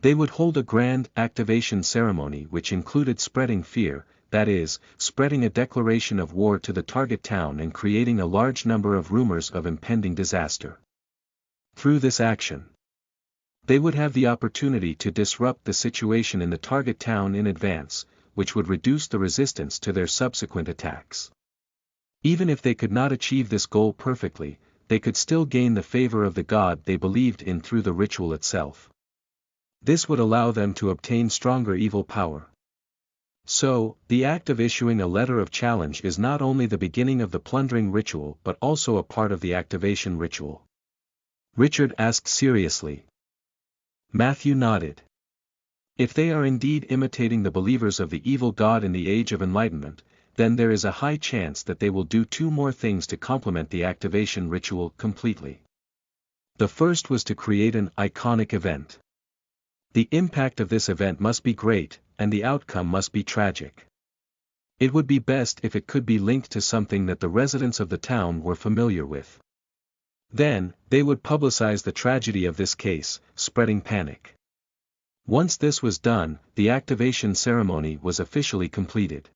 they would hold a grand activation ceremony which included spreading fear, that is, spreading a declaration of war to the target town and creating a large number of rumors of impending disaster. Through this action, they would have the opportunity to disrupt the situation in the target town in advance, which would reduce the resistance to their subsequent attacks. Even if they could not achieve this goal perfectly, they could still gain the favor of the god they believed in through the ritual itself. This would allow them to obtain stronger evil power. So, the act of issuing a letter of challenge is not only the beginning of the plundering ritual but also a part of the activation ritual. Richard asked seriously. Matthew nodded. If they are indeed imitating the believers of the evil god in the Age of Enlightenment, then there is a high chance that they will do 2 more things to complement the activation ritual completely. The first was to create an iconic event. The impact of this event must be great, and the outcome must be tragic. It would be best if it could be linked to something that the residents of the town were familiar with. Then, they would publicize the tragedy of this case, spreading panic. Once this was done, the activation ceremony was officially completed.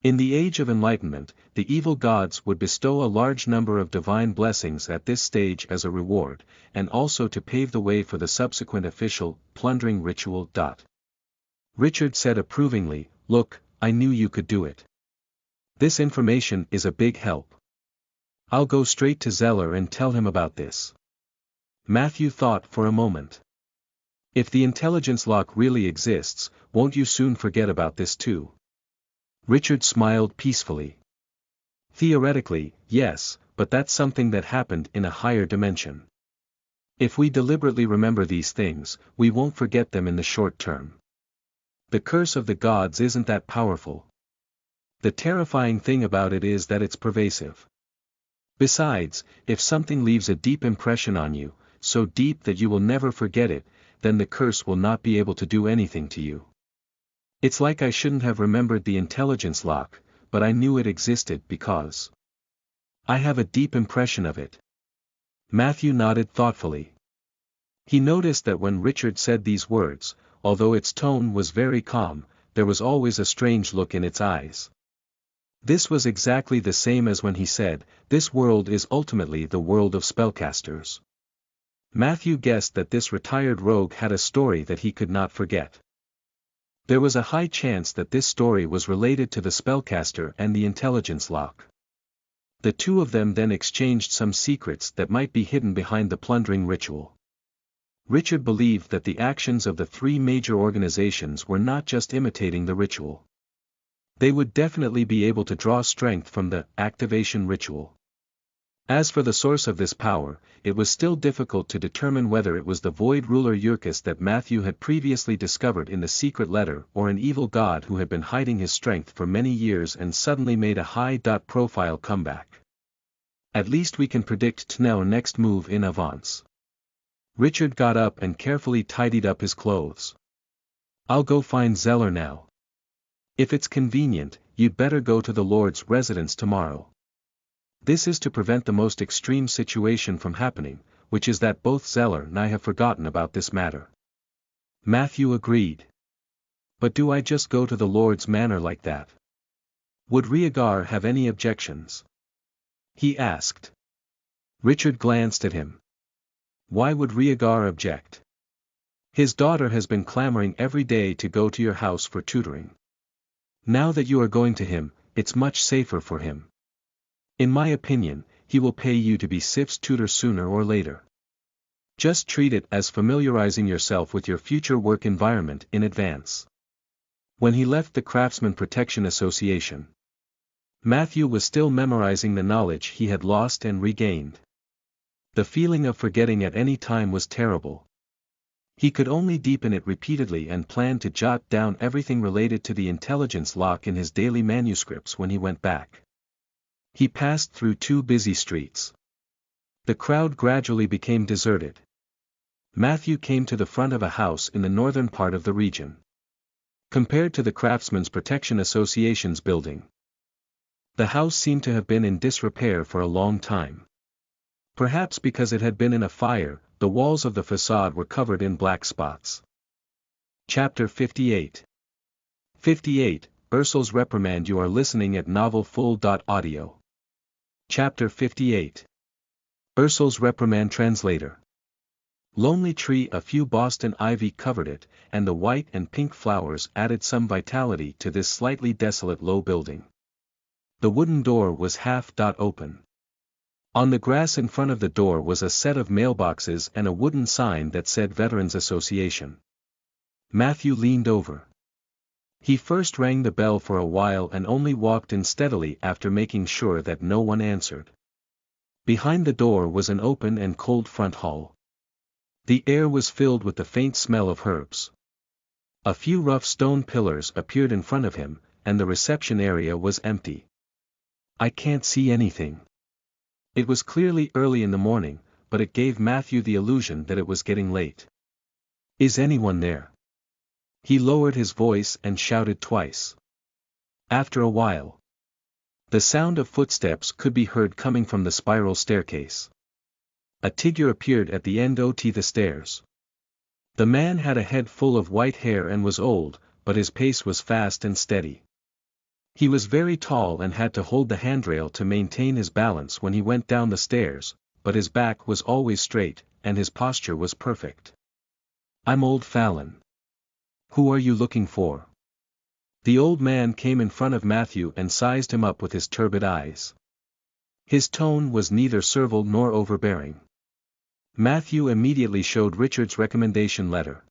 In the Age of Enlightenment, the evil gods would bestow a large number of divine blessings at this stage as a reward, and also to pave the way for the subsequent official, plundering ritual. Richard said approvingly, "Look, I knew you could do it. This information is a big help. I'll go straight to Zeller and tell him about this." Matthew thought for a moment. If the intelligence lock really exists, won't you soon forget about this too? Richard smiled peacefully. Theoretically, yes, but that's something that happened in a higher dimension. If we deliberately remember these things, we won't forget them in the short term. The curse of the gods isn't that powerful. The terrifying thing about it is that it's pervasive. Besides, if something leaves a deep impression on you, so deep that you will never forget it, then the curse will not be able to do anything to you. It's like I shouldn't have remembered the intelligence lock, but I knew it existed because I have a deep impression of it. Matthew nodded thoughtfully. He noticed that when Richard said these words, although its tone was very calm, there was always a strange look in its eyes. This was exactly the same as when he said, "This world is ultimately the world of spellcasters." Matthew guessed that this retired rogue had a story that he could not forget. There was a high chance that this story was related to the spellcaster and the intelligence lock. The two of them then exchanged some secrets that might be hidden behind the plundering ritual. Richard believed that the actions of the three major organizations were not just imitating the ritual. They would definitely be able to draw strength from the activation ritual. As for the source of this power, it was still difficult to determine whether it was the void ruler Yurkus that Matthew had previously discovered in the secret letter or an evil god who had been hiding his strength for many years and suddenly made a high-profile comeback. At least we can predict Tnell's next move in advance. Richard got up and carefully tidied up his clothes. I'll go find Zeller now. If it's convenient, you'd better go to the Lord's residence tomorrow. This is to prevent the most extreme situation from happening, which is that both Zeller and I have forgotten about this matter. Matthew agreed. But do I just go to the Lord's manor like that? Would Rhaegar have any objections? He asked. Richard glanced at him. Why would Rhaegar object? His daughter has been clamoring every day to go to your house for tutoring. Now that you are going to him, it's much safer for him. In my opinion, he will pay you to be Sif's tutor sooner or later. Just treat it as familiarizing yourself with your future work environment in advance. When he left the Craftsman Protection Association, Matthew was still memorizing the knowledge he had lost and regained. The feeling of forgetting at any time was terrible. He could only deepen it repeatedly and planned to jot down everything related to the intelligence lock in his daily manuscripts when he went back. He passed through two busy streets. The crowd gradually became deserted. Matthew came to the front of a house in the northern part of the region. Compared to the Craftsmen's Protection Association's building, the house seemed to have been in disrepair for a long time. Perhaps because it had been in a fire, the walls of the facade were covered in black spots. Chapter 58. 58, Ursul's Reprimand. You are listening at novelfull.audio. Chapter 58. Ursul's Reprimand. Translator. Lonely tree. A few Boston ivy covered it, and the white and pink flowers added some vitality to this slightly desolate low building. The wooden door was half open. On the grass in front of the door was a set of mailboxes and a wooden sign that said Veterans Association. Matthew leaned over. He first rang the bell for a while and only walked in steadily after making sure that no one answered. Behind the door was an open and cold front hall. The air was filled with the faint smell of herbs. A few rough stone pillars appeared in front of him, and the reception area was empty. I can't see anything. It was clearly early in the morning, but it gave Matthew the illusion that it was getting late. Is anyone there? He lowered his voice and shouted twice. After a while, the sound of footsteps could be heard coming from the spiral staircase. A figure appeared at the end of the stairs. The man had a head full of white hair and was old, but his pace was fast and steady. He was very tall and had to hold the handrail to maintain his balance when he went down the stairs, but his back was always straight, and his posture was perfect. I'm Old Fallon. Who are you looking for? The old man came in front of Matthew and sized him up with his turbid eyes. His tone was neither servile nor overbearing. Matthew immediately showed Richard's recommendation letter.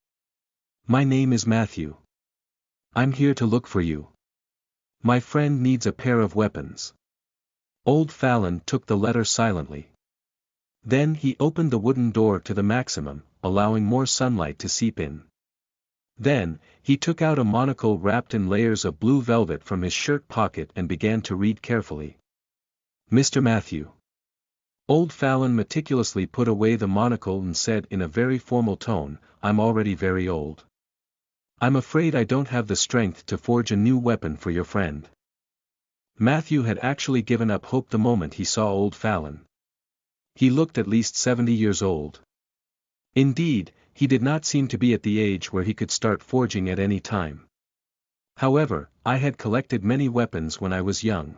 My name is Matthew. I'm here to look for you. My friend needs a pair of weapons. Old Fallon took the letter silently. Then he opened the wooden door to the maximum, allowing more sunlight to seep in. Then, he took out a monocle wrapped in layers of blue velvet from his shirt pocket and began to read carefully. Mr. Matthew. Old Fallon meticulously put away the monocle and said in a very formal tone, I'm already very old. I'm afraid I don't have the strength to forge a new weapon for your friend. Matthew had actually given up hope the moment he saw Old Fallon. He looked at least 70 years old. Indeed, he did not seem to be at the age where he could start forging at any time. However, I had collected many weapons when I was young.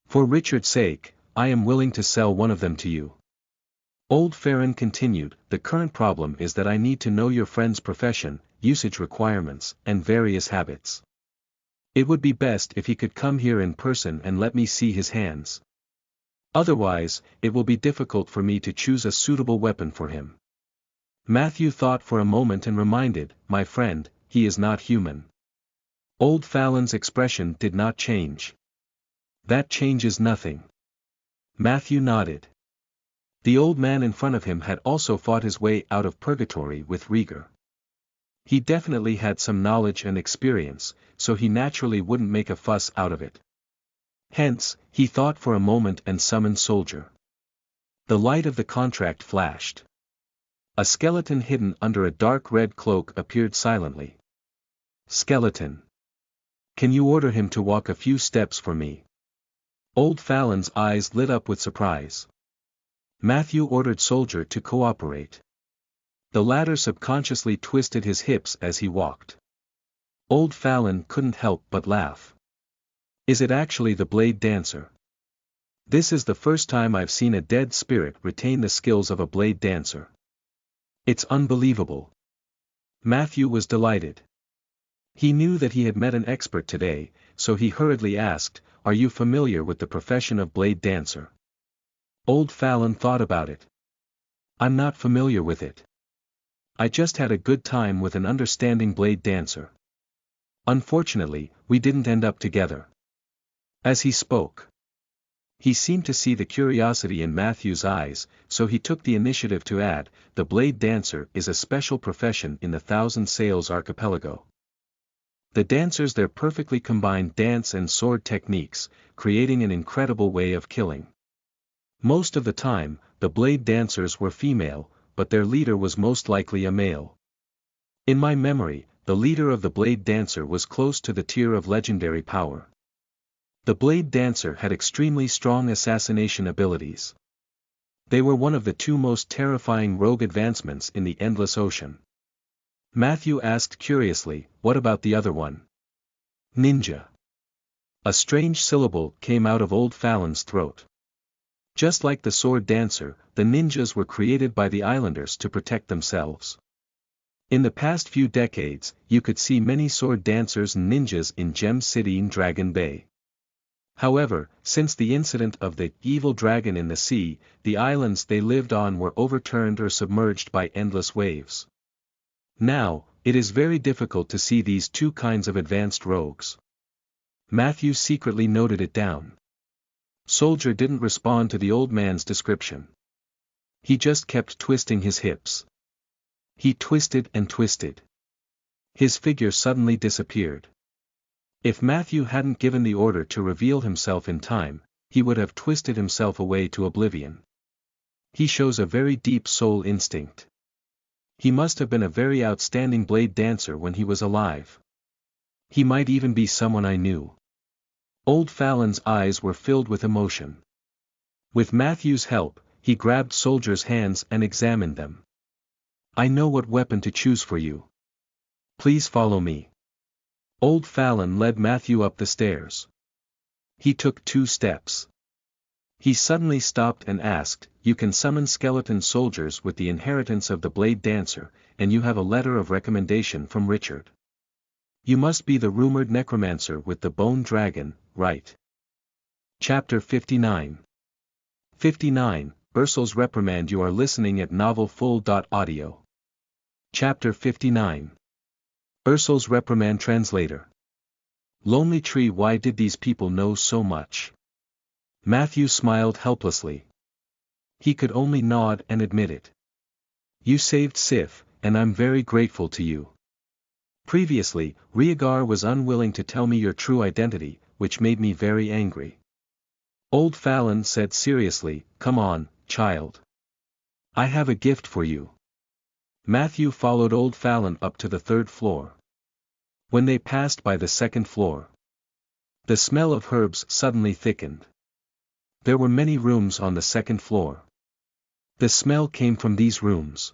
For Richard's sake, I am willing to sell one of them to you. Old Farron continued, the current problem is that I need to know your friend's profession, usage requirements, and various habits. It would be best if he could come here in person and let me see his hands. Otherwise, it will be difficult for me to choose a suitable weapon for him. Matthew thought for a moment and reminded, my friend, he is not human. Old Fallon's expression did not change. That changes nothing. Matthew nodded. The old man in front of him had also fought his way out of purgatory with rigor. He definitely had some knowledge and experience, so he naturally wouldn't make a fuss out of it. Hence, he thought for a moment and summoned Soldier. The light of the contract flashed. A skeleton hidden under a dark red cloak appeared silently. Skeleton. Can you order him to walk a few steps for me? Old Fallon's eyes lit up with surprise. Matthew ordered Soldier to cooperate. The latter subconsciously twisted his hips as he walked. Old Fallon couldn't help but laugh. Is it actually the blade dancer? This is the first time I've seen a dead spirit retain the skills of a blade dancer. It's unbelievable. Matthew was delighted. He knew that he had met an expert today, so he hurriedly asked, are you familiar with the profession of blade dancer? Old Fallon thought about it. I'm not familiar with it. I just had a good time with an understanding blade dancer. Unfortunately, we didn't end up together. As he spoke, he seemed to see the curiosity in Matthew's eyes, so he took the initiative to add, the blade dancer is a special profession in the Thousand Sails archipelago. The dancers there perfectly combine dance and sword techniques, creating an incredible way of killing. Most of the time, the blade dancers were female, but their leader was most likely a male. In my memory, the leader of the blade dancer was close to the tier of legendary power. The blade dancer had extremely strong assassination abilities. They were one of the two most terrifying rogue advancements in the endless ocean. Matthew asked curiously, what about the other one? Ninja. A strange syllable came out of Old Fallon's throat. Just like the sword dancer, the ninjas were created by the islanders to protect themselves. In the past few decades, you could see many sword dancers and ninjas in Gem City and Dragon Bay. However, since the incident of the evil dragon in the sea, the islands they lived on were overturned or submerged by endless waves. Now, it is very difficult to see these two kinds of advanced rogues. Matthew secretly noted it down. Soldier didn't respond to the old man's description. He just kept twisting his hips. He twisted and twisted. His figure suddenly disappeared. If Matthew hadn't given the order to reveal himself in time, he would have twisted himself away to oblivion. He shows a very deep soul instinct. He must have been a very outstanding blade dancer when he was alive. He might even be someone I knew. Old Fallon's eyes were filled with emotion. With Matthew's help, he grabbed Soldier's hands and examined them. I know what weapon to choose for you. Please follow me. Old Fallon led Matthew up the stairs. He took 2 steps. He suddenly stopped and asked, you can summon skeleton soldiers with the inheritance of the blade dancer, and you have a letter of recommendation from Richard. You must be the rumored necromancer with the bone dragon, right? Chapter 59. 59, Ursul's reprimand. You are listening at novelfull.audio. Chapter 59. Ursul's reprimand. Translator. Lonely Tree. Why did these people know so much? Matthew smiled helplessly. He could only nod and admit it. You saved Sif, and I'm very grateful to you. Previously, Rhaegar was unwilling to tell me your true identity, which made me very angry. Old Fallon said seriously, come on, child. I have a gift for you. Matthew followed Old Fallon up to the 3rd floor. When they passed by the 2nd floor, the smell of herbs suddenly thickened. There were many rooms on the 2nd floor. The smell came from these rooms.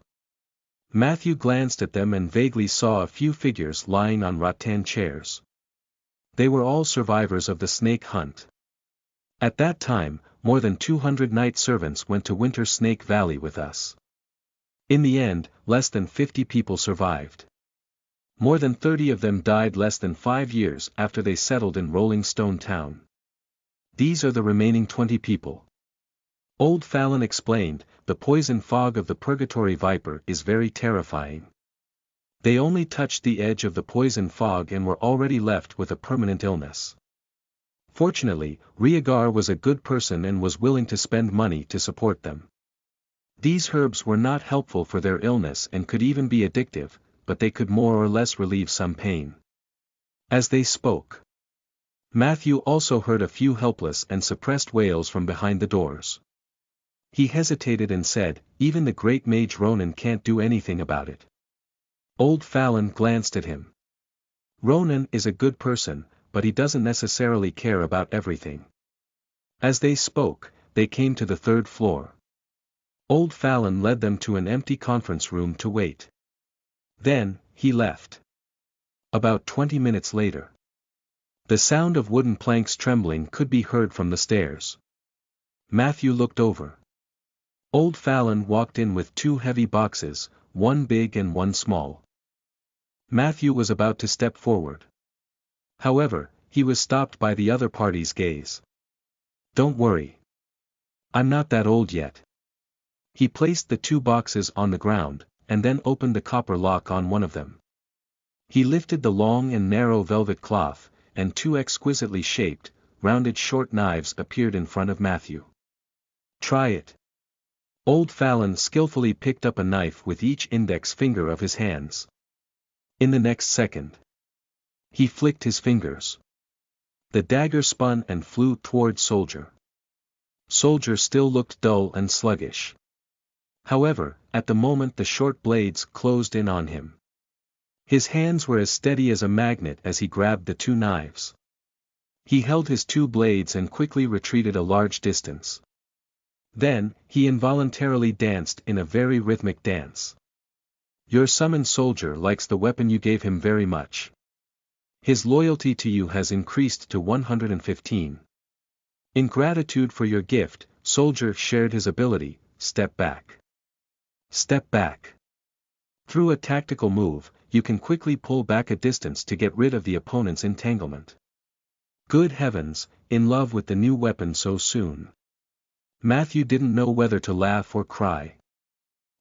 Matthew glanced at them and vaguely saw a few figures lying on rattan chairs. They were all survivors of the snake hunt. At that time, more than 200 night servants went to Winter Snake Valley with us. In the end, less than 50 people survived. More than 30 of them died less than 5 years after they settled in Rolling Stone Town. These are the remaining 20 people. Old Fallon explained, the poison fog of the Purgatory Viper is very terrifying. They only touched the edge of the poison fog and were already left with a permanent illness. Fortunately, Rhaegar was a good person and was willing to spend money to support them. These herbs were not helpful for their illness and could even be addictive, but they could more or less relieve some pain. As they spoke, Matthew also heard a few helpless and suppressed wails from behind the doors. He hesitated and said, "Even the great mage Ronan can't do anything about it." Old Fallon glanced at him. "Ronan is a good person, but he doesn't necessarily care about everything." As they spoke, they came to the 3rd floor. Old Fallon led them to an empty conference room to wait. Then, he left. About 20 minutes later, the sound of wooden planks trembling could be heard from the stairs. Matthew looked over. Old Fallon walked in with 2 heavy boxes, one big and one small. Matthew was about to step forward. However, he was stopped by the other party's gaze. "Don't worry. I'm not that old yet." He placed the 2 boxes on the ground, and then opened the copper lock on one of them. He lifted the long and narrow velvet cloth, and 2 exquisitely shaped, rounded short knives appeared in front of Matthew. "Try it." Old Fallon skillfully picked up a knife with each index finger of his hands. In the next second, he flicked his fingers. The dagger spun and flew toward Soldier. Soldier still looked dull and sluggish. However, at the moment the short blades closed in on him. His hands were as steady as a magnet as he grabbed the 2 knives. He held his 2 blades and quickly retreated a large distance. Then, he involuntarily danced in a very rhythmic dance. "Your summoned soldier likes the weapon you gave him very much. His loyalty to you has increased to 115. In gratitude for your gift, Soldier shared his ability, Step Back. Step back. Through a tactical move, you can quickly pull back a distance to get rid of the opponent's entanglement." Good heavens, in love with the new weapon so soon. Matthew didn't know whether to laugh or cry.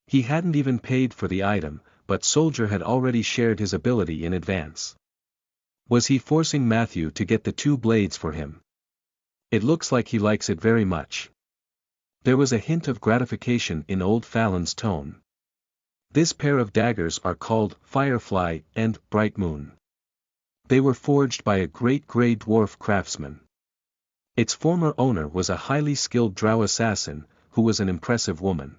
He hadn't even paid for the item, but Soldier had already shared his ability in advance. Was he forcing Matthew to get the 2 blades for him? It looks like he likes it very much. There was a hint of gratification in Old Fallon's tone. "This pair of daggers are called Firefly and Bright Moon. They were forged by a great gray dwarf craftsman. Its former owner was a highly skilled drow assassin, who was an impressive woman."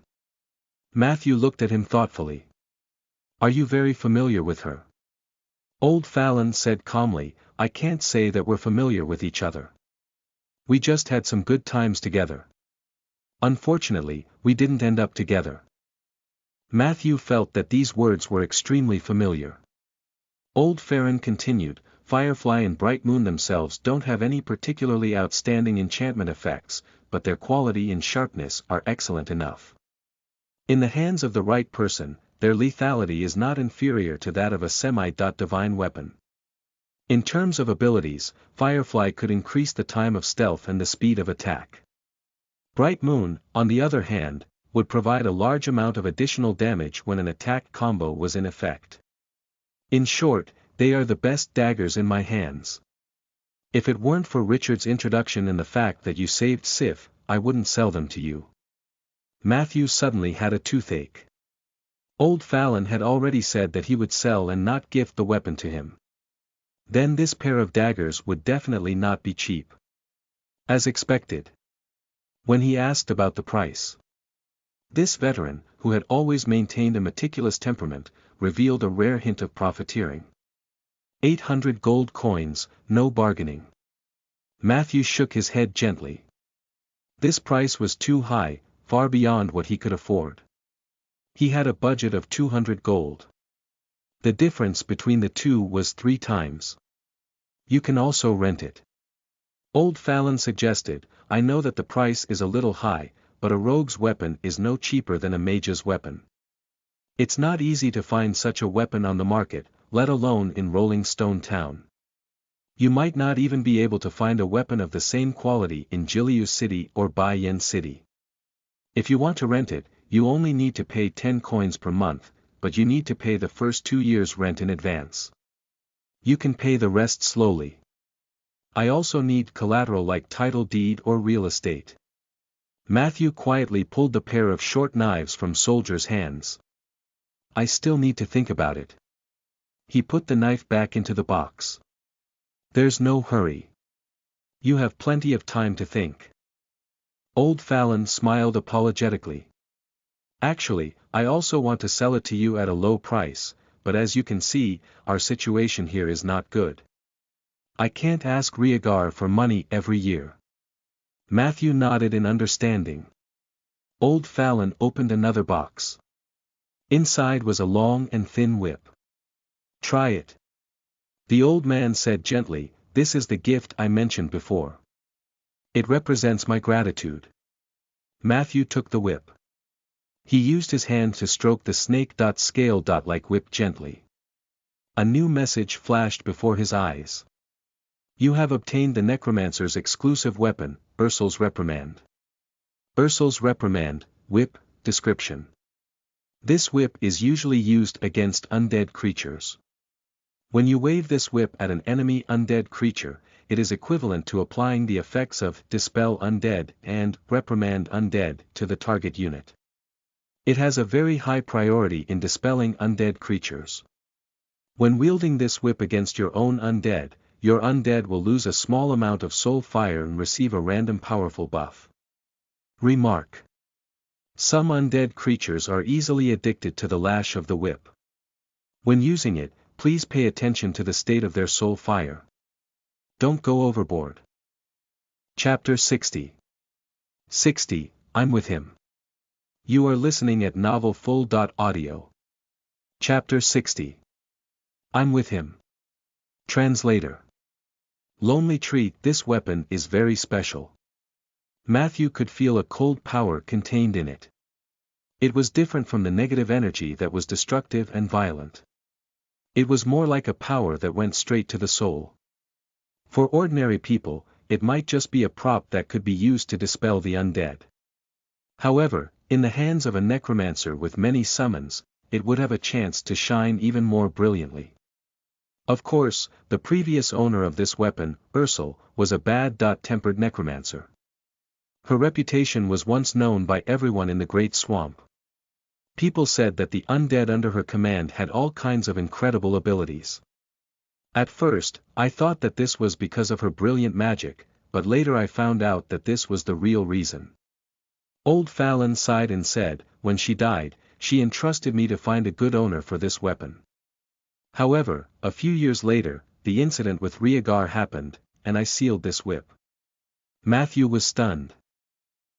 Matthew looked at him thoughtfully. "Are you very familiar with her?" Old Fallon said calmly, "I can't say that we're familiar with each other. We just had some good times together. Unfortunately, we didn't end up together." Matthew felt that these words were extremely familiar. Old Farron continued, "Firefly and Bright Moon themselves don't have any particularly outstanding enchantment effects, but their quality and sharpness are excellent enough. In the hands of the right person, their lethality is not inferior to that of a semi-divine weapon. In terms of abilities, Firefly could increase the time of stealth and the speed of attack. Bright Moon, on the other hand, would provide a large amount of additional damage when an attack combo was in effect. In short, they are the best daggers in my hands. If it weren't for Richard's introduction and the fact that you saved Sif, I wouldn't sell them to you." Matthew suddenly had a toothache. Old Fallon had already said that he would sell and not gift the weapon to him. Then this pair of daggers would definitely not be cheap. As expected. When he asked about the price, this veteran, who had always maintained a meticulous temperament, revealed a rare hint of profiteering. 800 gold coins, no bargaining. Matthew shook his head gently. This price was too high, far beyond what he could afford. He had a budget of 200 gold. The difference between the two was 3 times. "You can also rent it." Old Fallon suggested, I know that the price is a little high, but a rogue's weapon is no cheaper than a mage's weapon. It's not easy to find such a weapon on the market, let alone in Rolling Stone Town. You might not even be able to find a weapon of the same quality in Jiliu City or Baiyan City. If you want to rent it, you only need to pay 10 coins per month, but you need to pay the first 2 years' rent in advance. You can pay the rest slowly. I also need collateral like title deed or real estate. Matthew quietly pulled the pair of short knives from Soldier's hands. I still need to think about it. He put the knife back into the box. There's no hurry. You have plenty of time to think. Old Fallon smiled apologetically. Actually, I also want to sell it to you at a low price, but as you can see, our situation here is not good. I can't ask Riegar for money every year. Matthew nodded in understanding. Old Fallon opened another box. Inside was a long and thin whip. Try it. The old man said gently, this is the gift I mentioned before. It represents my gratitude. Matthew took the whip. He used his hand to stroke the snake-scale-like whip gently. A new message flashed before his eyes. You have obtained the Necromancer's exclusive weapon, Ursul's Reprimand. Ursul's Reprimand, Whip, Description. This whip is usually used against undead creatures. When you wave this whip at an enemy undead creature, it is equivalent to applying the effects of Dispel Undead and Reprimand Undead to the target unit. It has a very high priority in dispelling undead creatures. When wielding this whip against your own undead, your undead will lose a small amount of soul fire and receive a random powerful buff. Remark. Some undead creatures are easily addicted to the lash of the whip. When using it, please pay attention to the state of their soul fire. Don't go overboard. Chapter 60. 60, I'm with him. You are listening at novelfull.audio. Chapter 60. I'm with him. Translator. Lonely Tree. This weapon is very special. Matthew could feel a cold power contained in it. It was different from the negative energy that was destructive and violent. It was more like a power that went straight to the soul. For ordinary people, it might just be a prop that could be used to dispel the undead. However, in the hands of a necromancer with many summons, it would have a chance to shine even more brilliantly. Of course, the previous owner of this weapon, Ursul, was a bad-tempered necromancer. Her reputation was once known by everyone in the Great Swamp. People said that the undead under her command had all kinds of incredible abilities. At first, I thought that this was because of her brilliant magic, but later I found out that this was the real reason. Old Fallon sighed and said, when she died, she entrusted me to find a good owner for this weapon. However, a few years later, the incident with Riegar happened, and I sealed this whip. Matthew was stunned.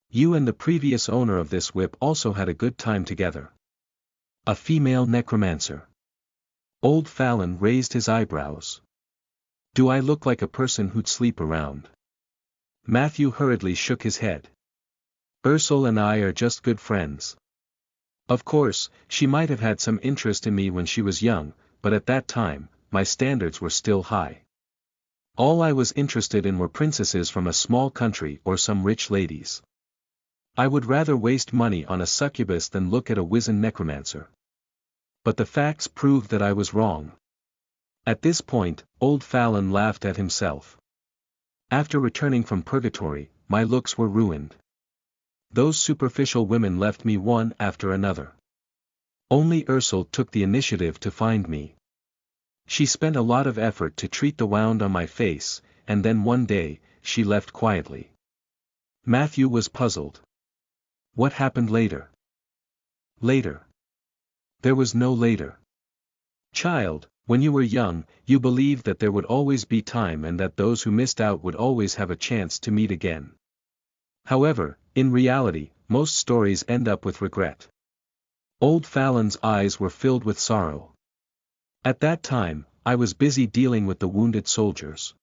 You and the previous owner of this whip also had a good time together. A female necromancer. Old Fallon raised his eyebrows. Do I look like a person who'd sleep around? Matthew hurriedly shook his head. Ursul and I are just good friends. Of course, she might have had some interest in me when she was young, but at that time, my standards were still high. All I was interested in were princesses from a small country or some rich ladies. I would rather waste money on a succubus than look at a wizened necromancer. But the facts proved that I was wrong. At this point, Old Fallon laughed at himself. After returning from purgatory, my looks were ruined. Those superficial women left me one after another. Only Ursul took the initiative to find me. She spent a lot of effort to treat the wound on my face, and then one day, she left quietly. Matthew was puzzled. What happened later? Later. There was no later. Child, when you were young, you believed that there would always be time and that those who missed out would always have a chance to meet again. However, in reality, most stories end up with regret. Old Fallon's eyes were filled with sorrow. At that time, I was busy dealing with the wounded soldiers.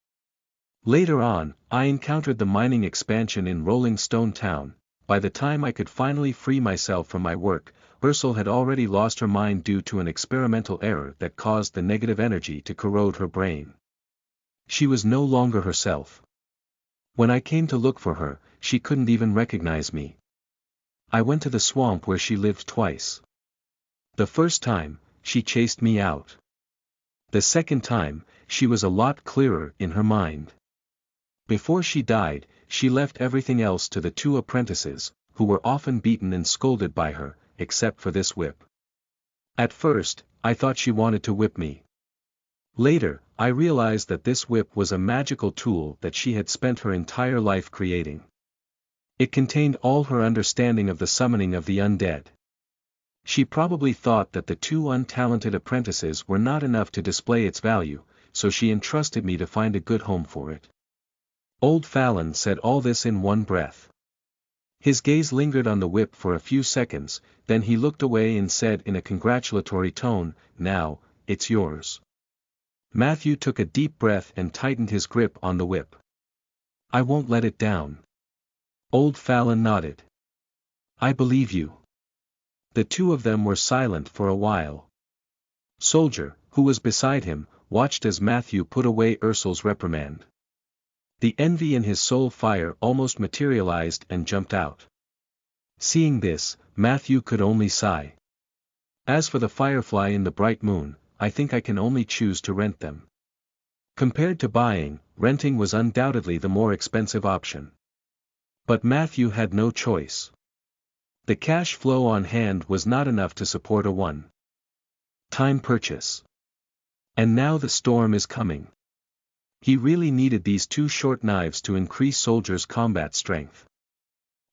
Later on, I encountered the mining expansion in Rolling Stone Town. By the time I could finally free myself from my work, Ursula had already lost her mind due to an experimental error that caused the negative energy to corrode her brain. She was no longer herself. When I came to look for her, she couldn't even recognize me. I went to the swamp where she lived twice. The first time, she chased me out. The second time, she was a lot clearer in her mind. Before she died, she left everything else to the two apprentices, who were often beaten and scolded by her, except for this whip. At first, I thought she wanted to whip me. Later, I realized that this whip was a magical tool that she had spent her entire life creating. It contained all her understanding of the summoning of the undead. She probably thought that the two untalented apprentices were not enough to display its value, so she entrusted me to find a good home for it. Old Fallon said all this in one breath. His gaze lingered on the whip for a few seconds, then he looked away and said in a congratulatory tone, "Now, it's yours." Matthew took a deep breath and tightened his grip on the whip. "I won't let it down." Old Fallon nodded. "I believe you." The two of them were silent for a while. Soldier, who was beside him, watched as Matthew put away Ursula's reprimand. The envy in his soul fire almost materialized and jumped out. Seeing this, Matthew could only sigh. As for the firefly in the bright moon, I think I can only choose to rent them. Compared to buying, renting was undoubtedly the more expensive option. But Matthew had no choice. The cash flow on hand was not enough to support a one-time purchase. And now the storm is coming. He really needed these two short knives to increase soldiers' combat strength.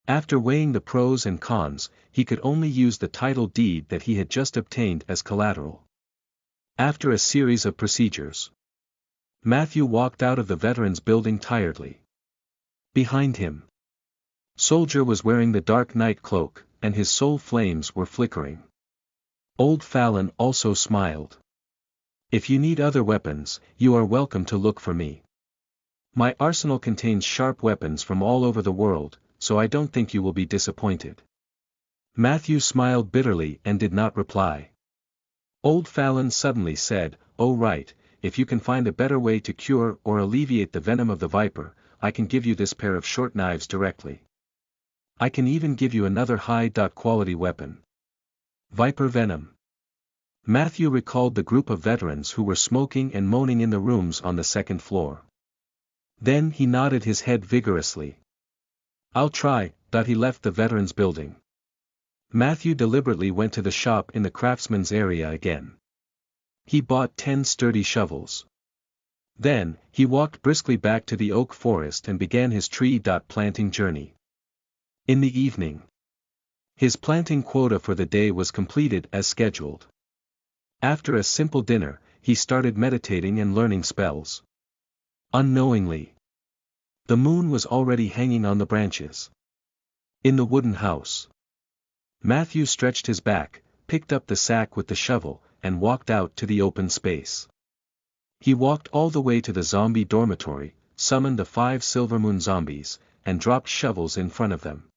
After weighing the pros and cons, he could only use the title deed that he had just obtained as collateral. After a series of procedures, Matthew walked out of the veterans' building tiredly. Behind him, Soldier was wearing the dark night cloak, and his soul flames were flickering. Old Fallon also smiled. "If you need other weapons, you are welcome to look for me. My arsenal contains sharp weapons from all over the world, so I don't think you will be disappointed." Matthew smiled bitterly and did not reply. Old Fallon suddenly said, "Oh right, if you can find a better way to cure or alleviate the venom of the viper, I can give you this pair of short knives directly. I can even give you another high-quality weapon. Viper venom." Matthew recalled the group of veterans who were smoking and moaning in the rooms on the second floor. Then he nodded his head vigorously. "I'll try." He left the veterans' building. Matthew deliberately went to the shop in the craftsman's area again. He bought 10 sturdy shovels. Then, he walked briskly back to the oak forest and began his tree-planting journey. In the evening, his planting quota for the day was completed as scheduled. After a simple dinner, he started meditating and learning spells. Unknowingly, the moon was already hanging on the branches. In the wooden house, Matthew stretched his back, picked up the sack with the shovel, and walked out to the open space. He walked all the way to the zombie dormitory, summoned the 5 Silvermoon zombies, and dropped shovels in front of them.